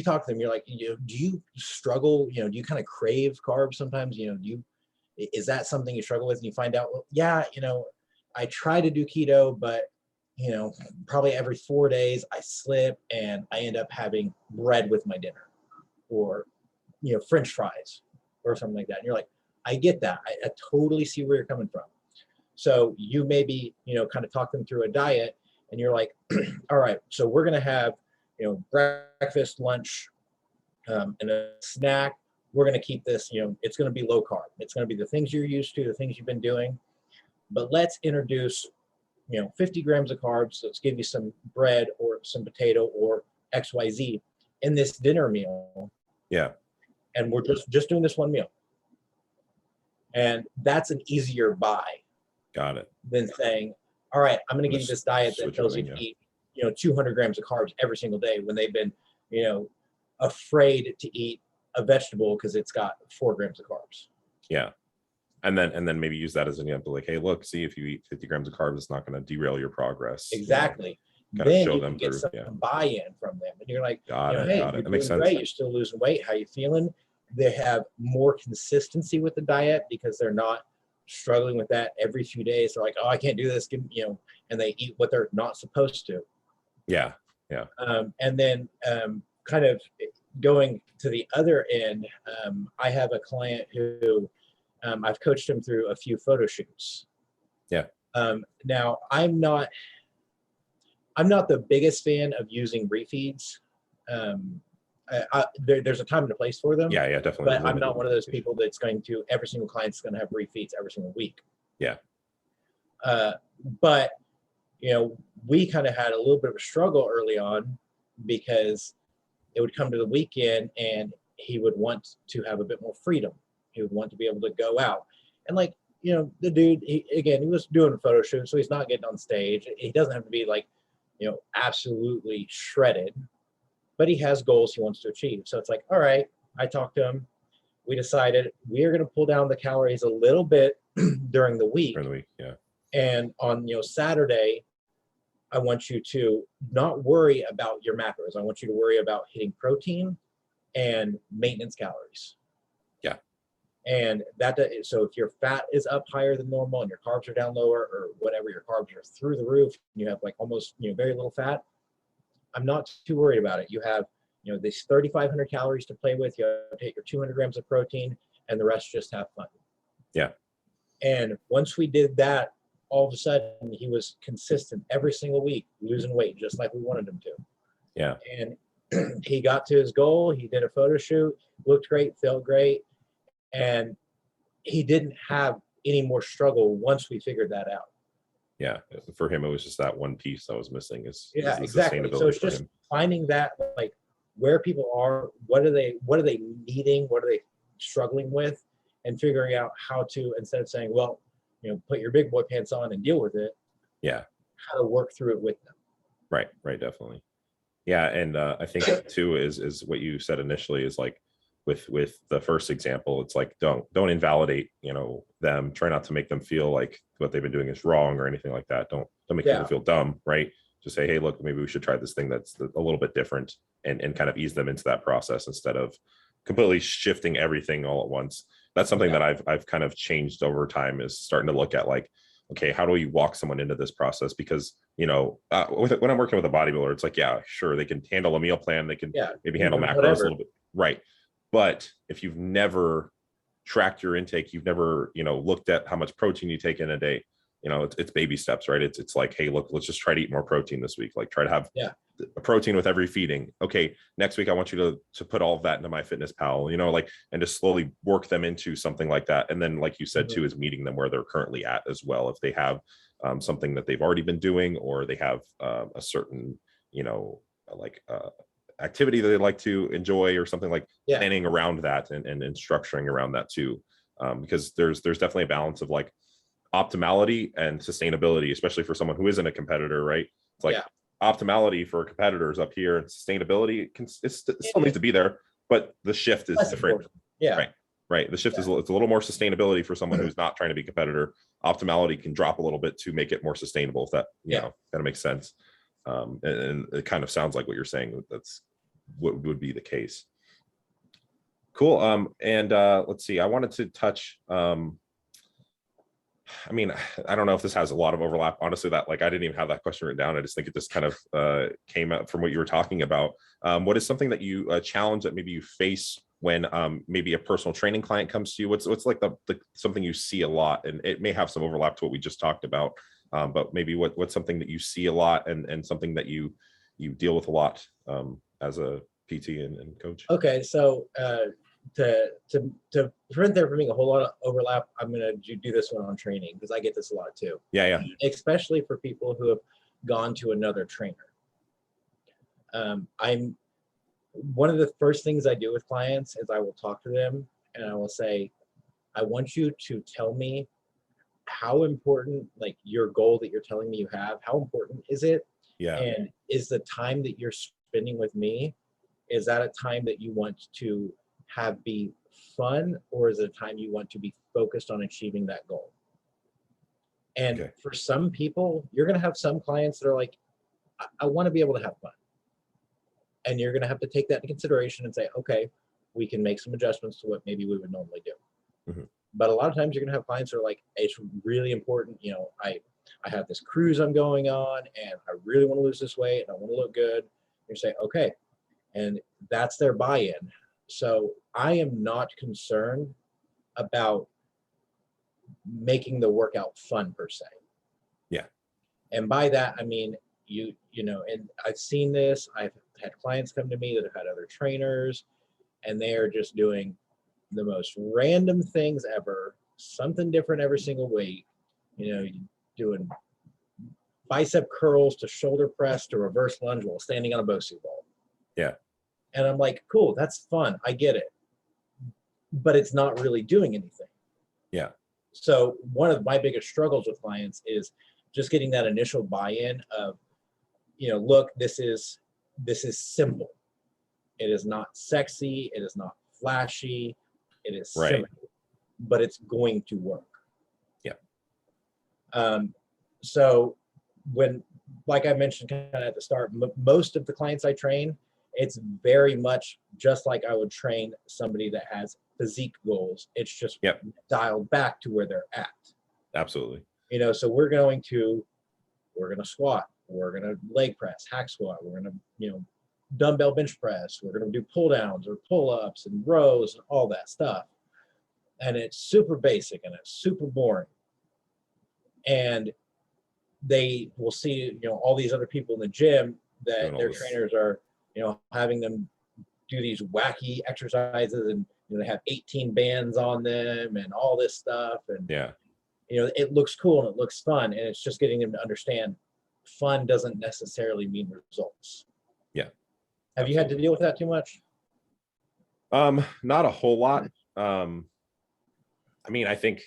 talk to them, you're like, do you struggle? Do you kind of crave carbs sometimes? Is that something you struggle with? And you find out, well, yeah, I try to do keto, but probably every 4 days I slip and I end up having bread with my dinner, or French fries or something like that. And you're like, I get that. I totally see where you're coming from. So you maybe, kind of talk them through a diet, and you're like, all right, so we're going to have, breakfast, lunch, and a snack. We're going to keep this, it's going to be low carb. It's going to be the things you're used to, the things you've been doing. But let's introduce 50 grams of carbs. So let's give you some bread or some potato or XYZ in this dinner meal. Yeah. And we're just doing this one meal. And that's an easier buy. Got it. Than saying, all right, I'm going to give you this diet that tells you to eat, 200 grams of carbs every single day when they've been, afraid to eat a vegetable because it's got 4 grams of carbs. Yeah. And then maybe use that as an example, like, hey, look, see, if you eat 50 grams of carbs, it's not going to derail your progress. Exactly. Then you can get some buy-in from them. And you're like, hey, you're doing great. You're still losing weight. How you feeling? They have more consistency with the diet because they're not struggling with that every few days. They're like, oh, I can't do this, and they eat what they're not supposed to. Yeah. And then kind of going to the other end, I have a client who I've coached him through a few photo shoots. Yeah. Now I'm not the biggest fan of using refeeds. There's a time and a place for them. Yeah, definitely. But I'm not one of those people that's going to, every single client's going to have refeeds every single week. Yeah. But, we kind of had a little bit of a struggle early on because it would come to the weekend and he would want to have a bit more freedom. He would want to be able to go out. And the dude, he was doing a photo shoot, so he's not getting on stage. He doesn't have to be absolutely shredded, but he has goals he wants to achieve. So it's like, all right, I talked to him. We decided we are going to pull down the calories a little bit during the week. Yeah. And on, Saturday, I want you to not worry about your macros. I want you to worry about hitting protein and maintenance calories. Yeah. And so if your fat is up higher than normal and your carbs are down lower or whatever, your carbs are through the roof, you have almost, very little fat, I'm not too worried about it. You have, these 3,500 calories to play with. You have to take your 200 grams of protein and the rest just have fun. Yeah. And once we did that, all of a sudden he was consistent every single week, losing weight, just like we wanted him to. Yeah. And he got to his goal. He did a photo shoot, looked great, felt great. And he didn't have any more struggle once we figured that out. Yeah. For him, it was just that one piece that was missing exactly. So it's just finding that, where people are, what are they needing? What are they struggling with? And figuring out how to, instead of saying, well, put your big boy pants on and deal with it. Yeah. How to work through it with them. Right. Definitely. Yeah. And I think too, is what you said initially is with the first example, it's don't invalidate, them. Try not to make them feel like what they've been doing is wrong or anything like that. Don't make people feel dumb. Right. Just say, hey, look, maybe we should try this thing that's a little bit different and kind of ease them into that process instead of completely shifting everything all at once. That's something that I've kind of changed over time, is starting to look at okay, how do we walk someone into this process? Because, when I'm working with a bodybuilder, it's yeah, sure, they can handle a meal plan. They can maybe handle macros a little bit. Right. But if you've never tracked your intake, you've never, looked at how much protein you take in a day, it's baby steps, right? It's hey, look, let's just try to eat more protein this week. Try to have a protein with every feeding. Okay, next week I want you to put all of that into MyFitnessPal, and just slowly work them into something like that. And then, like you said too, is meeting them where they're currently at as well. If they have something that they've already been doing, or they have a certain, activity that they'd like to enjoy, or something planning around that and structuring around that too. Because there's definitely a balance of optimality and sustainability, especially for someone who isn't a competitor, right? It's optimality for competitors up here, and sustainability it still needs to be there, but the shift is different. Right. The shift is it's a little more sustainability for someone who's not trying to be a competitor. Optimality can drop a little bit to make it more sustainable, if that kind of makes sense. And it kind of sounds like what you're saying, that's what would be the case. Cool. And let's see, I wanted to touch I don't know if this has a lot of overlap, honestly, that I didn't even have that question written down. I just think it just kind of came up from what you were talking about. What is something that you challenge that maybe you face when maybe a personal training client comes to you? What's the something you see a lot, and it may have some overlap to what we just talked about, but maybe what's something that you see a lot and something that you deal with a lot as a PT and coach? Okay, so to prevent there from being a whole lot of overlap, I'm going to do this one on training because I get this a lot too. Yeah. Especially for people who have gone to another trainer. I'm one of the first things I do with clients is I will talk to them and I will say, I want you to tell me how important, like your goal that you're telling me you have, how important is it? Yeah. And is the time that you're spending with me, is that a time that you want to have be fun, or is it a time you want to be focused on achieving that goal? And Okay. for some people, you're going to have some clients that are like, I want to be able to have fun. And you're going to have to take that into consideration and say, okay, we can make some adjustments to what maybe we would normally do. Mm-hmm. But a lot of times you're going to have clients that are like, it's really important. You know, I have this cruise I'm going on and I really want to lose this weight and I want to look good. You say, okay. And that's their buy-in. So I am not concerned about making the workout fun per se. Yeah. And by that, I mean, you know, and I've seen this, I've had clients come to me that have had other trainers and they are just doing the most random things ever, something different every single week, you know, doing bicep curls to shoulder press to reverse lunge while standing on a BOSU ball. Yeah. And I'm like, cool, that's fun. I get it. But it's not really doing anything. Yeah. So one of my biggest struggles with clients is just getting that initial buy-in of, you know, look, this is simple. It is not sexy. It is not flashy. It is simple, but it's going to work. Yeah. So when, like I mentioned kind of at the start, most of the clients I train, it's very much just like I would train somebody that has physique goals. It's just dialed back to where they're at. Absolutely. You know, so we're going to squat, we're going to leg press, hack squat, we're going to, you know, dumbbell bench press, we're going to do pull downs or pull ups and rows and all that stuff. And it's super basic and it's super boring. And they will see, you know, all these other people in the gym that their trainers are, you know, having them do these wacky exercises and, you know, they have 18 bands on them and all this stuff. And, you know, it looks cool and it looks fun. And it's just getting them to understand fun doesn't necessarily mean results. Yeah. Have you had to deal with that too much? Not a whole lot. I mean, I think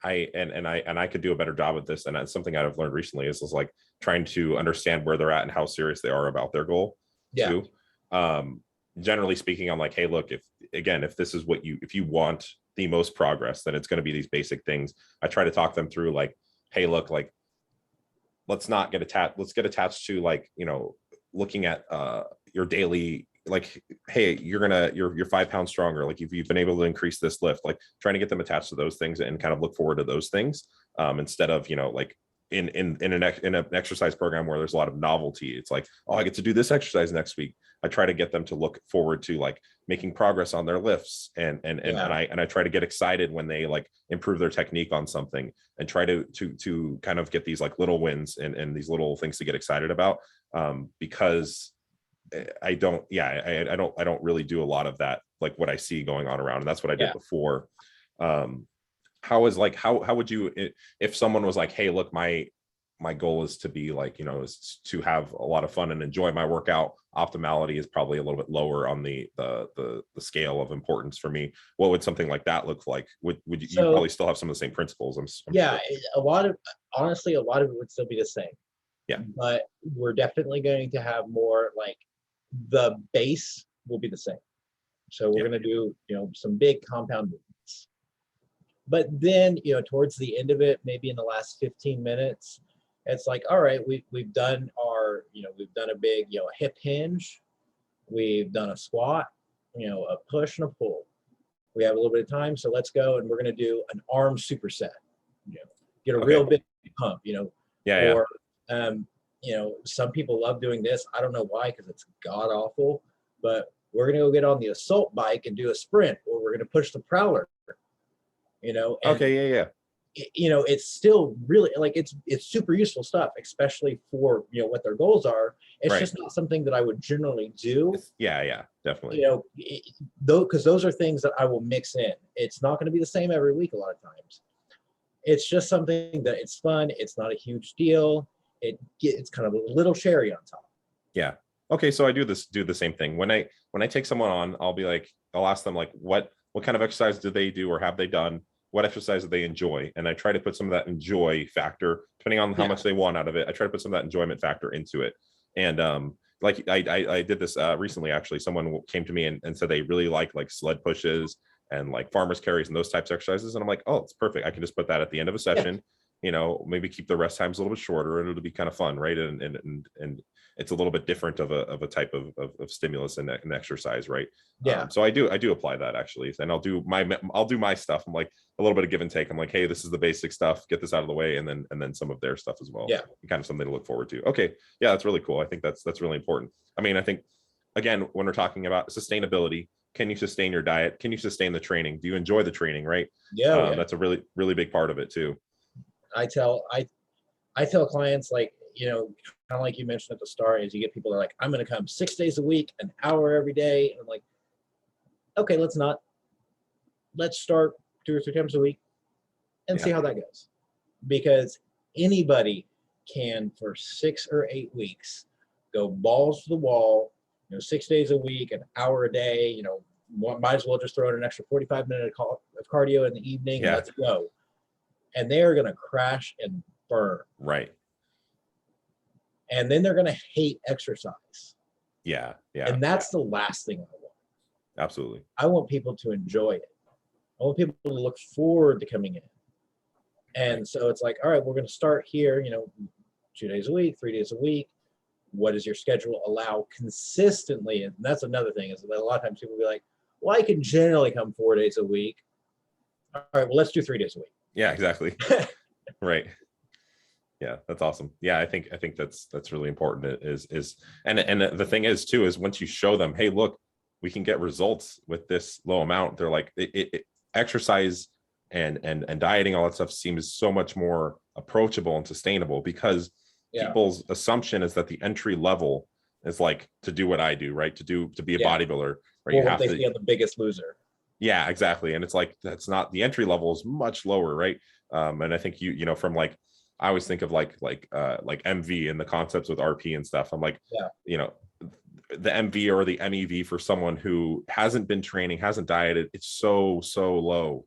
I could do a better job at this. And that's something I've learned recently is like trying to understand where they're at and how serious they are about their goal too. Generally speaking, I'm like, hey, look, if this is if you want the most progress, then it's going to be these basic things. I try to talk them through like, hey, look, like, let's not get attached. Let's get attached to like, you know, looking at your daily, like, hey, you're 5 pounds stronger. Like if you've been able to increase this lift, like trying to get them attached to those things and kind of look forward to those things instead of, you know, like in an exercise program where there's a lot of novelty. It's like, oh, I get to do this exercise next week. I try to get them to look forward to like making progress on their lifts and I try to get excited when they like improve their technique on something and try to kind of get these like little wins and these little things to get excited about because I don't really do a lot of that, like what I see going on around. And that's what I did before. How would you, if someone was like, hey, look, my goal is to be like, you know, is to have a lot of fun and enjoy my workout. Optimality is probably a little bit lower on the scale of importance for me. What would something like that look like? Would you probably still have some of the same principles? I'm yeah, sure. honestly, a lot of it would still be the same. Yeah. But we're definitely going to have more like the base will be the same. So we're going to do, you know, some big compound movements. But then, you know, towards the end of it, maybe in the last 15 minutes, it's like, all right, we've done our, you know, we've done a big, you know, a hip hinge. We've done a squat, you know, a push and a pull. We have a little bit of time, so let's go. And we're going to do an arm superset, you know, get a real big pump, you know, you know, some people love doing this. I don't know why, because it's god awful, but we're going to go get on the assault bike and do a sprint, or we're going to push the prowler, you know. And it's still really like it's super useful stuff, especially for what their goals are. It's Right. just not something that I would generally do. Yeah, definitely. Though, because those are things that I will mix in. It's not going to be the same every week a lot of times. It's just something that it's fun. It's not a huge deal. It's kind of a little cherry on top. Yeah. Okay. So I do the same thing. When I take someone on, I'll ask them like, what kind of exercise do they do or have they done? What exercise do they enjoy? And I try to put some of that enjoy factor, depending on how much they want out of it. I try to put some of that enjoyment factor into it. And like I did this recently, actually. Someone came to me and said they really like sled pushes and like farmers carries and those types of exercises. And I'm like, oh, it's perfect. I can just put that at the end of a session. Maybe keep the rest times a little bit shorter, and it'll be kind of fun, right? And it's a little bit different of a type of stimulus and exercise, right? Yeah. So I do apply that actually, and I'll do my stuff. I'm like a little bit of give and take. I'm like, hey, this is the basic stuff. Get this out of the way, and then some of their stuff as well. Yeah. Kind of something to look forward to. Okay, yeah, that's really cool. I think that's really important. I mean, I think again, when we're talking about sustainability, can you sustain your diet? Can you sustain the training? Do you enjoy the training? Right? Yeah. That's a really, really big part of it too. I tell clients, like, kind of like you mentioned at the start, is you get people that are like, I'm going to come 6 days a week, an hour every day. And I'm like, okay, let's start 2 or 3 times a week and see how that goes. Because anybody can, for 6 or 8 weeks, go balls to the wall, 6 days a week, an hour a day, might as well just throw in an extra 45 minutes of cardio in the evening. Yeah. Let's go. And they're going to crash and burn. Right. And then they're going to hate exercise. Yeah. And that's the last thing I want. Absolutely. I want people to enjoy it. I want people to look forward to coming in. And so it's like, all right, we're going to start here, 2 days a week, 3 days a week. What does your schedule allow consistently? And that's another thing, is that a lot of times people will be like, well, I can generally come 4 days a week. All right, well, let's do 3 days a week. Yeah, exactly. Right. Yeah, that's awesome. Yeah, I think that's really important. And the thing is too, is once you show them, hey, look, we can get results with this low amount, they're like, exercise and dieting, all that stuff seems so much more approachable and sustainable, because people's assumption is that the entry level is like to do what I do, right? To be a bodybuilder, right? You have to be the Biggest Loser. Yeah, exactly. And it's like, that's not, the entry level is much lower, right? And I think from like, I always think of like MV and the concepts with RP and stuff. I'm like, the MV or the MEV for someone who hasn't been training, hasn't dieted, it's so low.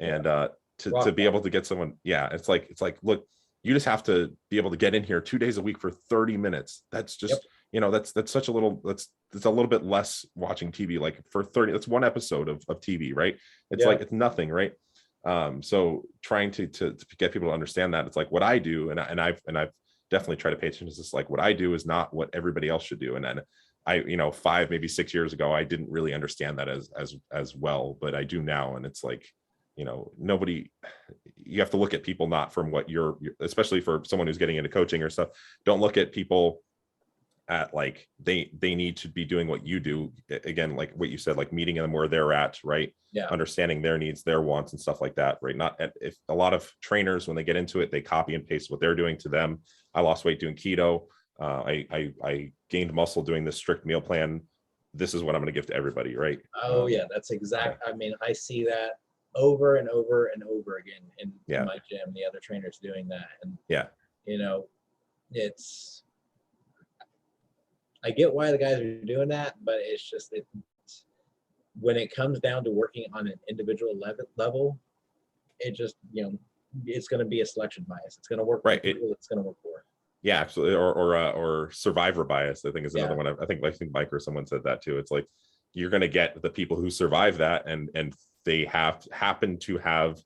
And to be able to get someone, it's like, look, you just have to be able to get in here 2 days a week for 30 minutes. That's just, that's such a little, it's a little bit less watching TV, like for 30, that's one episode of TV, right? It's like, it's nothing, right? So trying to get people to understand that, it's like what I do, and I've definitely tried to pay attention to this, like what I do is not what everybody else should do. And then I 5, maybe 6 years ago, I didn't really understand that as well, but I do now. And it's like, nobody, you have to look at people not from what you're, especially for someone who's getting into coaching or stuff. Don't look at people at like they need to be doing what you do. Again, like what you said, like meeting them where they're at, right? Understanding their needs, their wants and stuff like that, right? Not if a lot of trainers, when they get into it, they copy and paste what they're doing to them. I lost weight doing keto. I gained muscle doing this strict meal plan. This is what I'm going to give to everybody, right? Oh yeah, that's exact. I mean, I see that over and over and over again in my gym, the other trainers doing that. And I get why the guys are doing that, but it's just when it comes down to working on an individual level, it just, it's going to be a selection bias. It's going to work for people it's going to work for. Yeah, absolutely. Or survivor bias, I think, is another one. I think Mike or someone said that too. It's like, you're going to get the people who survive that, and they happen to have,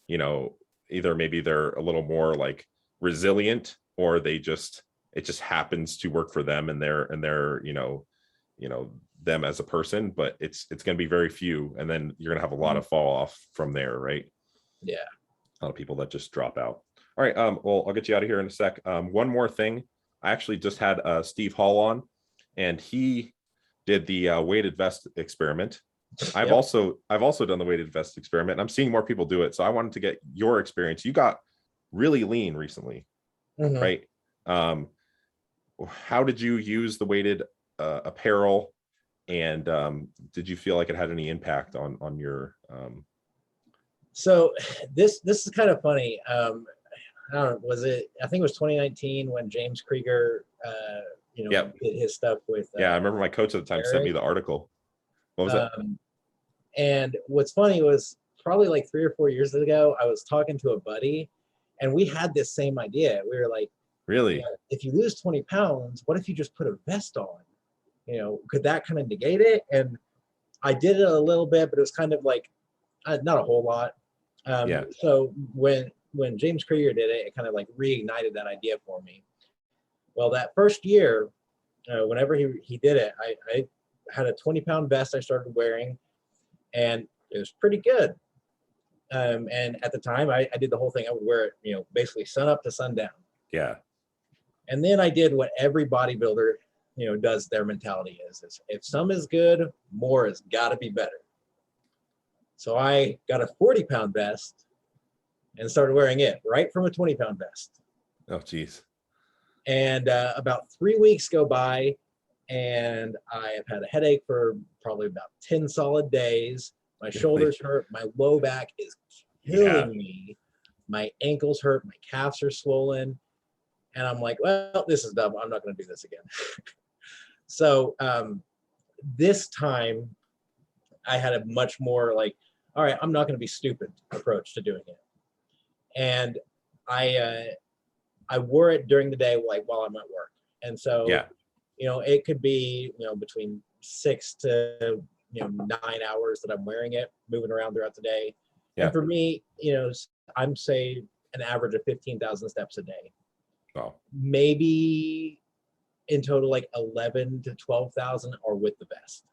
either maybe they're a little more like resilient, or it just happens to work for them and they're them as a person, but it's going to be very few. And then you're going to have a lot of fall off from there, right? Yeah. A lot of people that just drop out. All right. Well, I'll get you out of here in a sec. One more thing. I actually just had Steve Hall on, and he did the weighted vest experiment. I've Yep. also done the weighted vest experiment, and I'm seeing more people do it. So I wanted to get your experience. You got really lean recently, Mhm. right? How did you use the weighted apparel, and did you feel like it had any impact on your So this is kind of funny. I don't know, was it? I think it was 2019 when James Krieger, Yep. did his stuff with Yeah, I remember my coach at the time sent me Eric. the article. What was that? And what's funny was probably like 3 or 4 years ago, I was talking to a buddy, and we had this same idea. We were like, Really? if you lose 20 pounds, what if you just put a vest on? Could that kind of negate it? And I did it a little bit, but it was kind of like not a whole lot. Yeah. So when James Krieger did it, it kind of like reignited that idea for me. Well, that first year, whenever he did it, I had a 20-pound vest I started wearing, and it was pretty good. And at the time, I did the whole thing. I would wear it, basically sun up to sundown. Yeah. And then I did what every bodybuilder, does. Their mentality is if some is good, more has got to be better. So I got a 40-pound vest and started wearing it right from a 20-pound vest. Oh, geez. And about 3 weeks go by, and I have had a headache for probably about 10 solid days. My shoulders hurt. My low back is killing me. My ankles hurt. My calves are swollen. And I'm like, well, this is dumb. I'm not going to do this again. So this time I had a much more like, all right, I'm not going to be stupid approach to doing it. And I wore it during the day, like while I'm at work. And so, it could be, between 6 to 9 hours that I'm wearing it, moving around throughout the day. Yeah. And for me, I'm say an average of 15,000 steps a day. Wow. Maybe in total, like 11 to 12,000 are with the vest.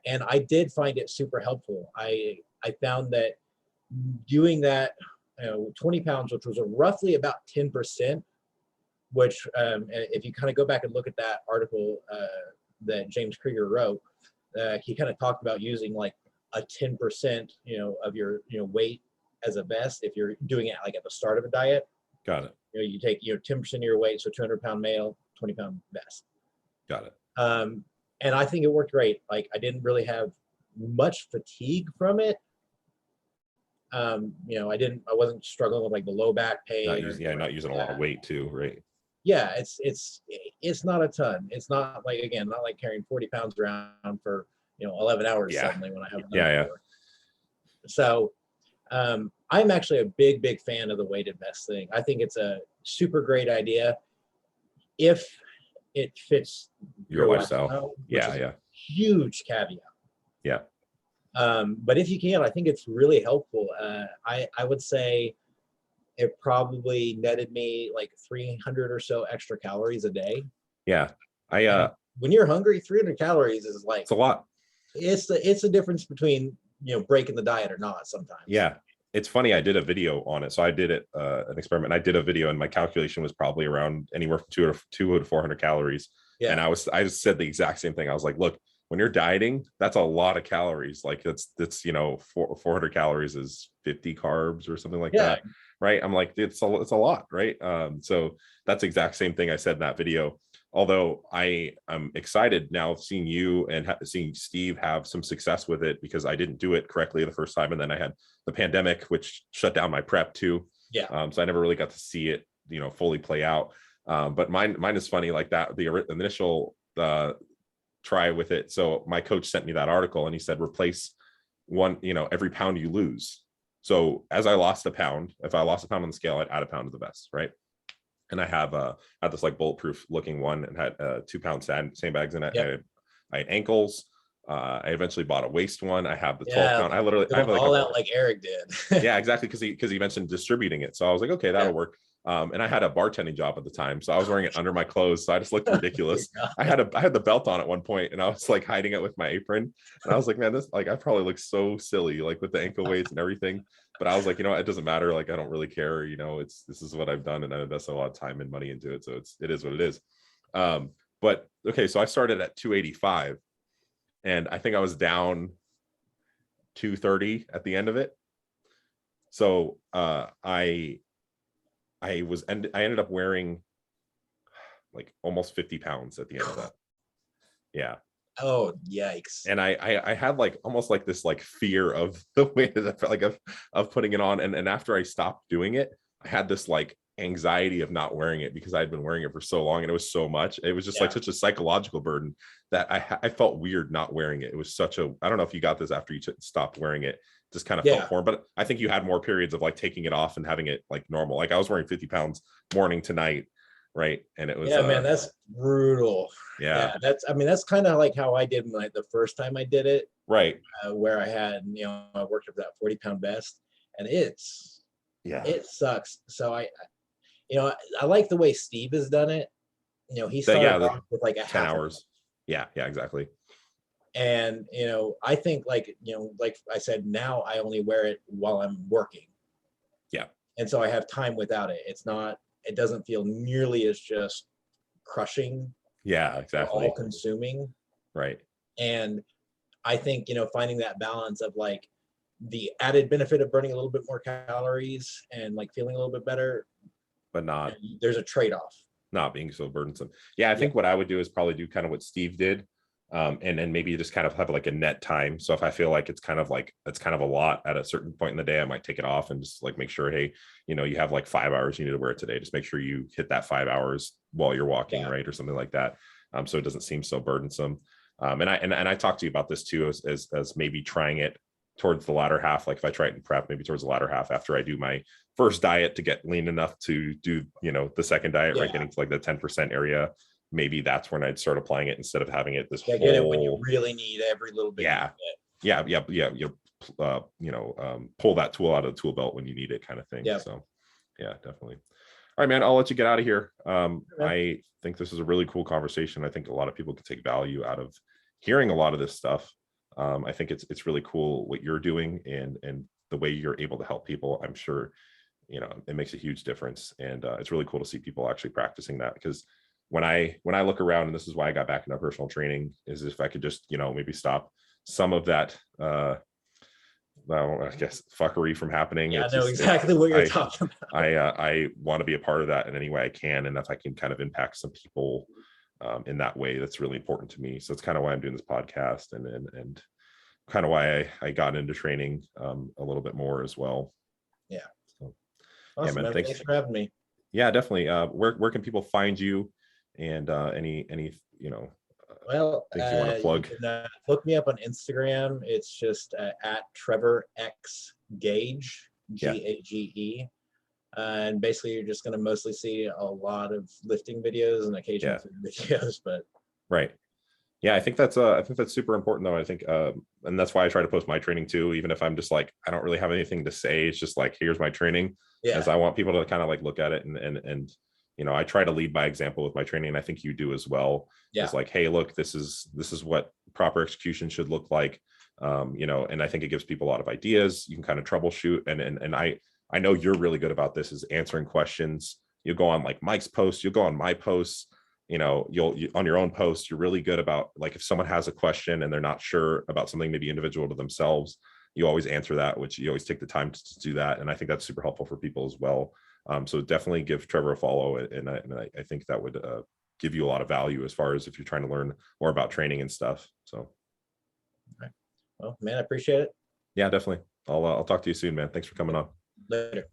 And I did find it super helpful. I found that doing that, 20 pounds, which was roughly about 10%, which if you kind of go back and look at that article that James Krieger wrote, he kind of talked about using like a 10%, of your, weight as a vest if you're doing it like at the start of a diet. Got it. You take 10% of your weight, so 200-pound male, 20-pound vest. Got it. And I think it worked great. Like I didn't really have much fatigue from it. I wasn't struggling with like the low back pain. Not using a lot of weight too, right? Yeah, it's not a ton. It's not like, again, not like carrying 40 pounds around for 11 hours suddenly when I haven't done it before. So I'm actually a big fan of the weighted vest thing. I think it's a super great idea if it fits your lifestyle. Huge caveat. Yeah. But if you can, I think it's really helpful. I would say it probably netted me like 300 or so extra calories a day. Yeah. When you're hungry, 300 calories is like, it's a lot. It's the difference between, breaking the diet or not sometimes. Yeah. It's funny. I did a video on it. So I did it, an experiment. I did a video and my calculation was probably around anywhere from 200 to 400 calories. Yeah. And I just said the exact same thing. I was like, look, when you're dieting, that's a lot of calories. Like that's 400 calories is 50 carbs or something like that. Right. I'm like, it's a lot. Right. So that's the exact same thing I said in that video. Although I'm excited now seeing you and seeing Steve have some success with it, because I didn't do it correctly the first time. And then I had the pandemic, which shut down my prep too. Yeah. So I never really got to see it, fully play out. But mine is funny like that. The initial try with it. So my coach sent me that article and he said, replace one, every pound you lose. So as I lost a pound, if I lost a pound on the scale, I'd add a pound to the vest. Right. And I had this like bulletproof looking one and had 2 pound sandbags in it. Yep. I had ankles. I eventually bought a waist one. I have the 12 pound. I have like all out like Eric did. Yeah, exactly. Because he mentioned distributing it. So I was like, okay, that'll work. And I had a bartending job at the time, so I was wearing it under my clothes, so I just looked ridiculous. I had the belt on at one point, and I was like hiding it with my apron, and I was like, man, this like I probably look so silly, like with the ankle weights and everything. But I was like, it doesn't matter. Like I don't really care. This is what I've done, and I invested a lot of time and money into it, so it is what it is. But okay, so I started at 285, and I think I was down 230 at the end of it. So I ended up wearing like almost 50 pounds at the end of that. Yeah. Oh, yikes. And I had like almost like this like fear of the way that I felt like of putting it on. And after I stopped doing it, I had this like anxiety of not wearing it because I'd been wearing it for so long and it was so much. It was just like such a psychological burden that I felt weird not wearing it. It was such a, I don't know if you got this after you stopped wearing it, just kind of felt foreign, but I think you had more periods of like taking it off and having it like normal. Like I was wearing 50 pounds morning to night. Right. And it was, man, that's brutal. Yeah. That's, I mean, that's kind of like how I did like the first time I did it. Right. Where I had, I worked with that 40-pound vest, and it sucks. So I like the way Steve has done it. He started off with like a 10 hours. Yeah, exactly. And, I think like I said, now I only wear it while I'm working. Yeah. And so I have time without it. It doesn't feel nearly as just crushing. Yeah, exactly. All consuming. Right. And I think, finding that balance of like the added benefit of burning a little bit more calories and like feeling a little bit better, but not, there's a trade-off. Not being so burdensome. Yeah, I think what I would do is probably do kind of what Steve did. And maybe just kind of have like a net time. So if I feel like it's kind of a lot at a certain point in the day, I might take it off and just like make sure, hey, you have like 5 hours you need to wear it today. Just make sure you hit that 5 hours while you're walking, right? Or something like that. So it doesn't seem so burdensome. And I talked to you about this too, as maybe trying it towards the latter half. Like if I try it in prep, maybe towards the latter half after I do my first diet to get lean enough to do, the second diet, right? Getting to like the 10% area. Maybe that's when I'd start applying it instead of having it this whole. Get it when you really need every little bit. Yeah. Pull that tool out of the tool belt when you need it, kind of thing. Yeah. So, yeah, definitely. All right, man. I'll let you get out of here. I think this is a really cool conversation. I think a lot of people can take value out of hearing a lot of this stuff. I think it's really cool what you're doing and the way you're able to help people. I'm sure, it makes a huge difference, and it's really cool to see people actually practicing that, because when I look around, and this is why I got back into personal training, is if I could just, maybe stop some of that, I guess, fuckery from happening. Yeah, I know exactly what you're talking about. I want to be a part of that in any way I can. And if I can kind of impact some people in that way, that's really important to me. So it's kind of why I'm doing this podcast and kind of why I got into training a little bit more as well. Yeah. So, awesome, man. Thanks for having me. Yeah, definitely. Where can people find you? And any things you want to plug? You can, look me up on Instagram. It's just at Trevor X Gage, Gage. And basically you're just going to mostly see a lot of lifting videos and occasional food videos, but right. Yeah, I think that's super important though. I think and that's why I try to post my training too, even if I'm just like, I don't really have anything to say. It's just like, here's my training. As I want people to kind of like look at it and I try to lead by example with my training, and I think you do as well. It's like, hey, look, this is what proper execution should look like. And I think it gives people a lot of ideas. You can kind of troubleshoot. And I know you're really good about this, is answering questions. You'll go on like Mike's posts, you'll go on my posts, you'll on your own post, you're really good about, like, if someone has a question and they're not sure about something maybe individual to themselves, you always answer that, which you always take the time to do that. And I think that's super helpful for people as well. So definitely give Trevor a follow, and I think that would give you a lot of value as far as if you're trying to learn more about training and stuff. So, all right. Well, man, I appreciate it. Yeah, definitely. I'll talk to you soon, man. Thanks for coming on. Later.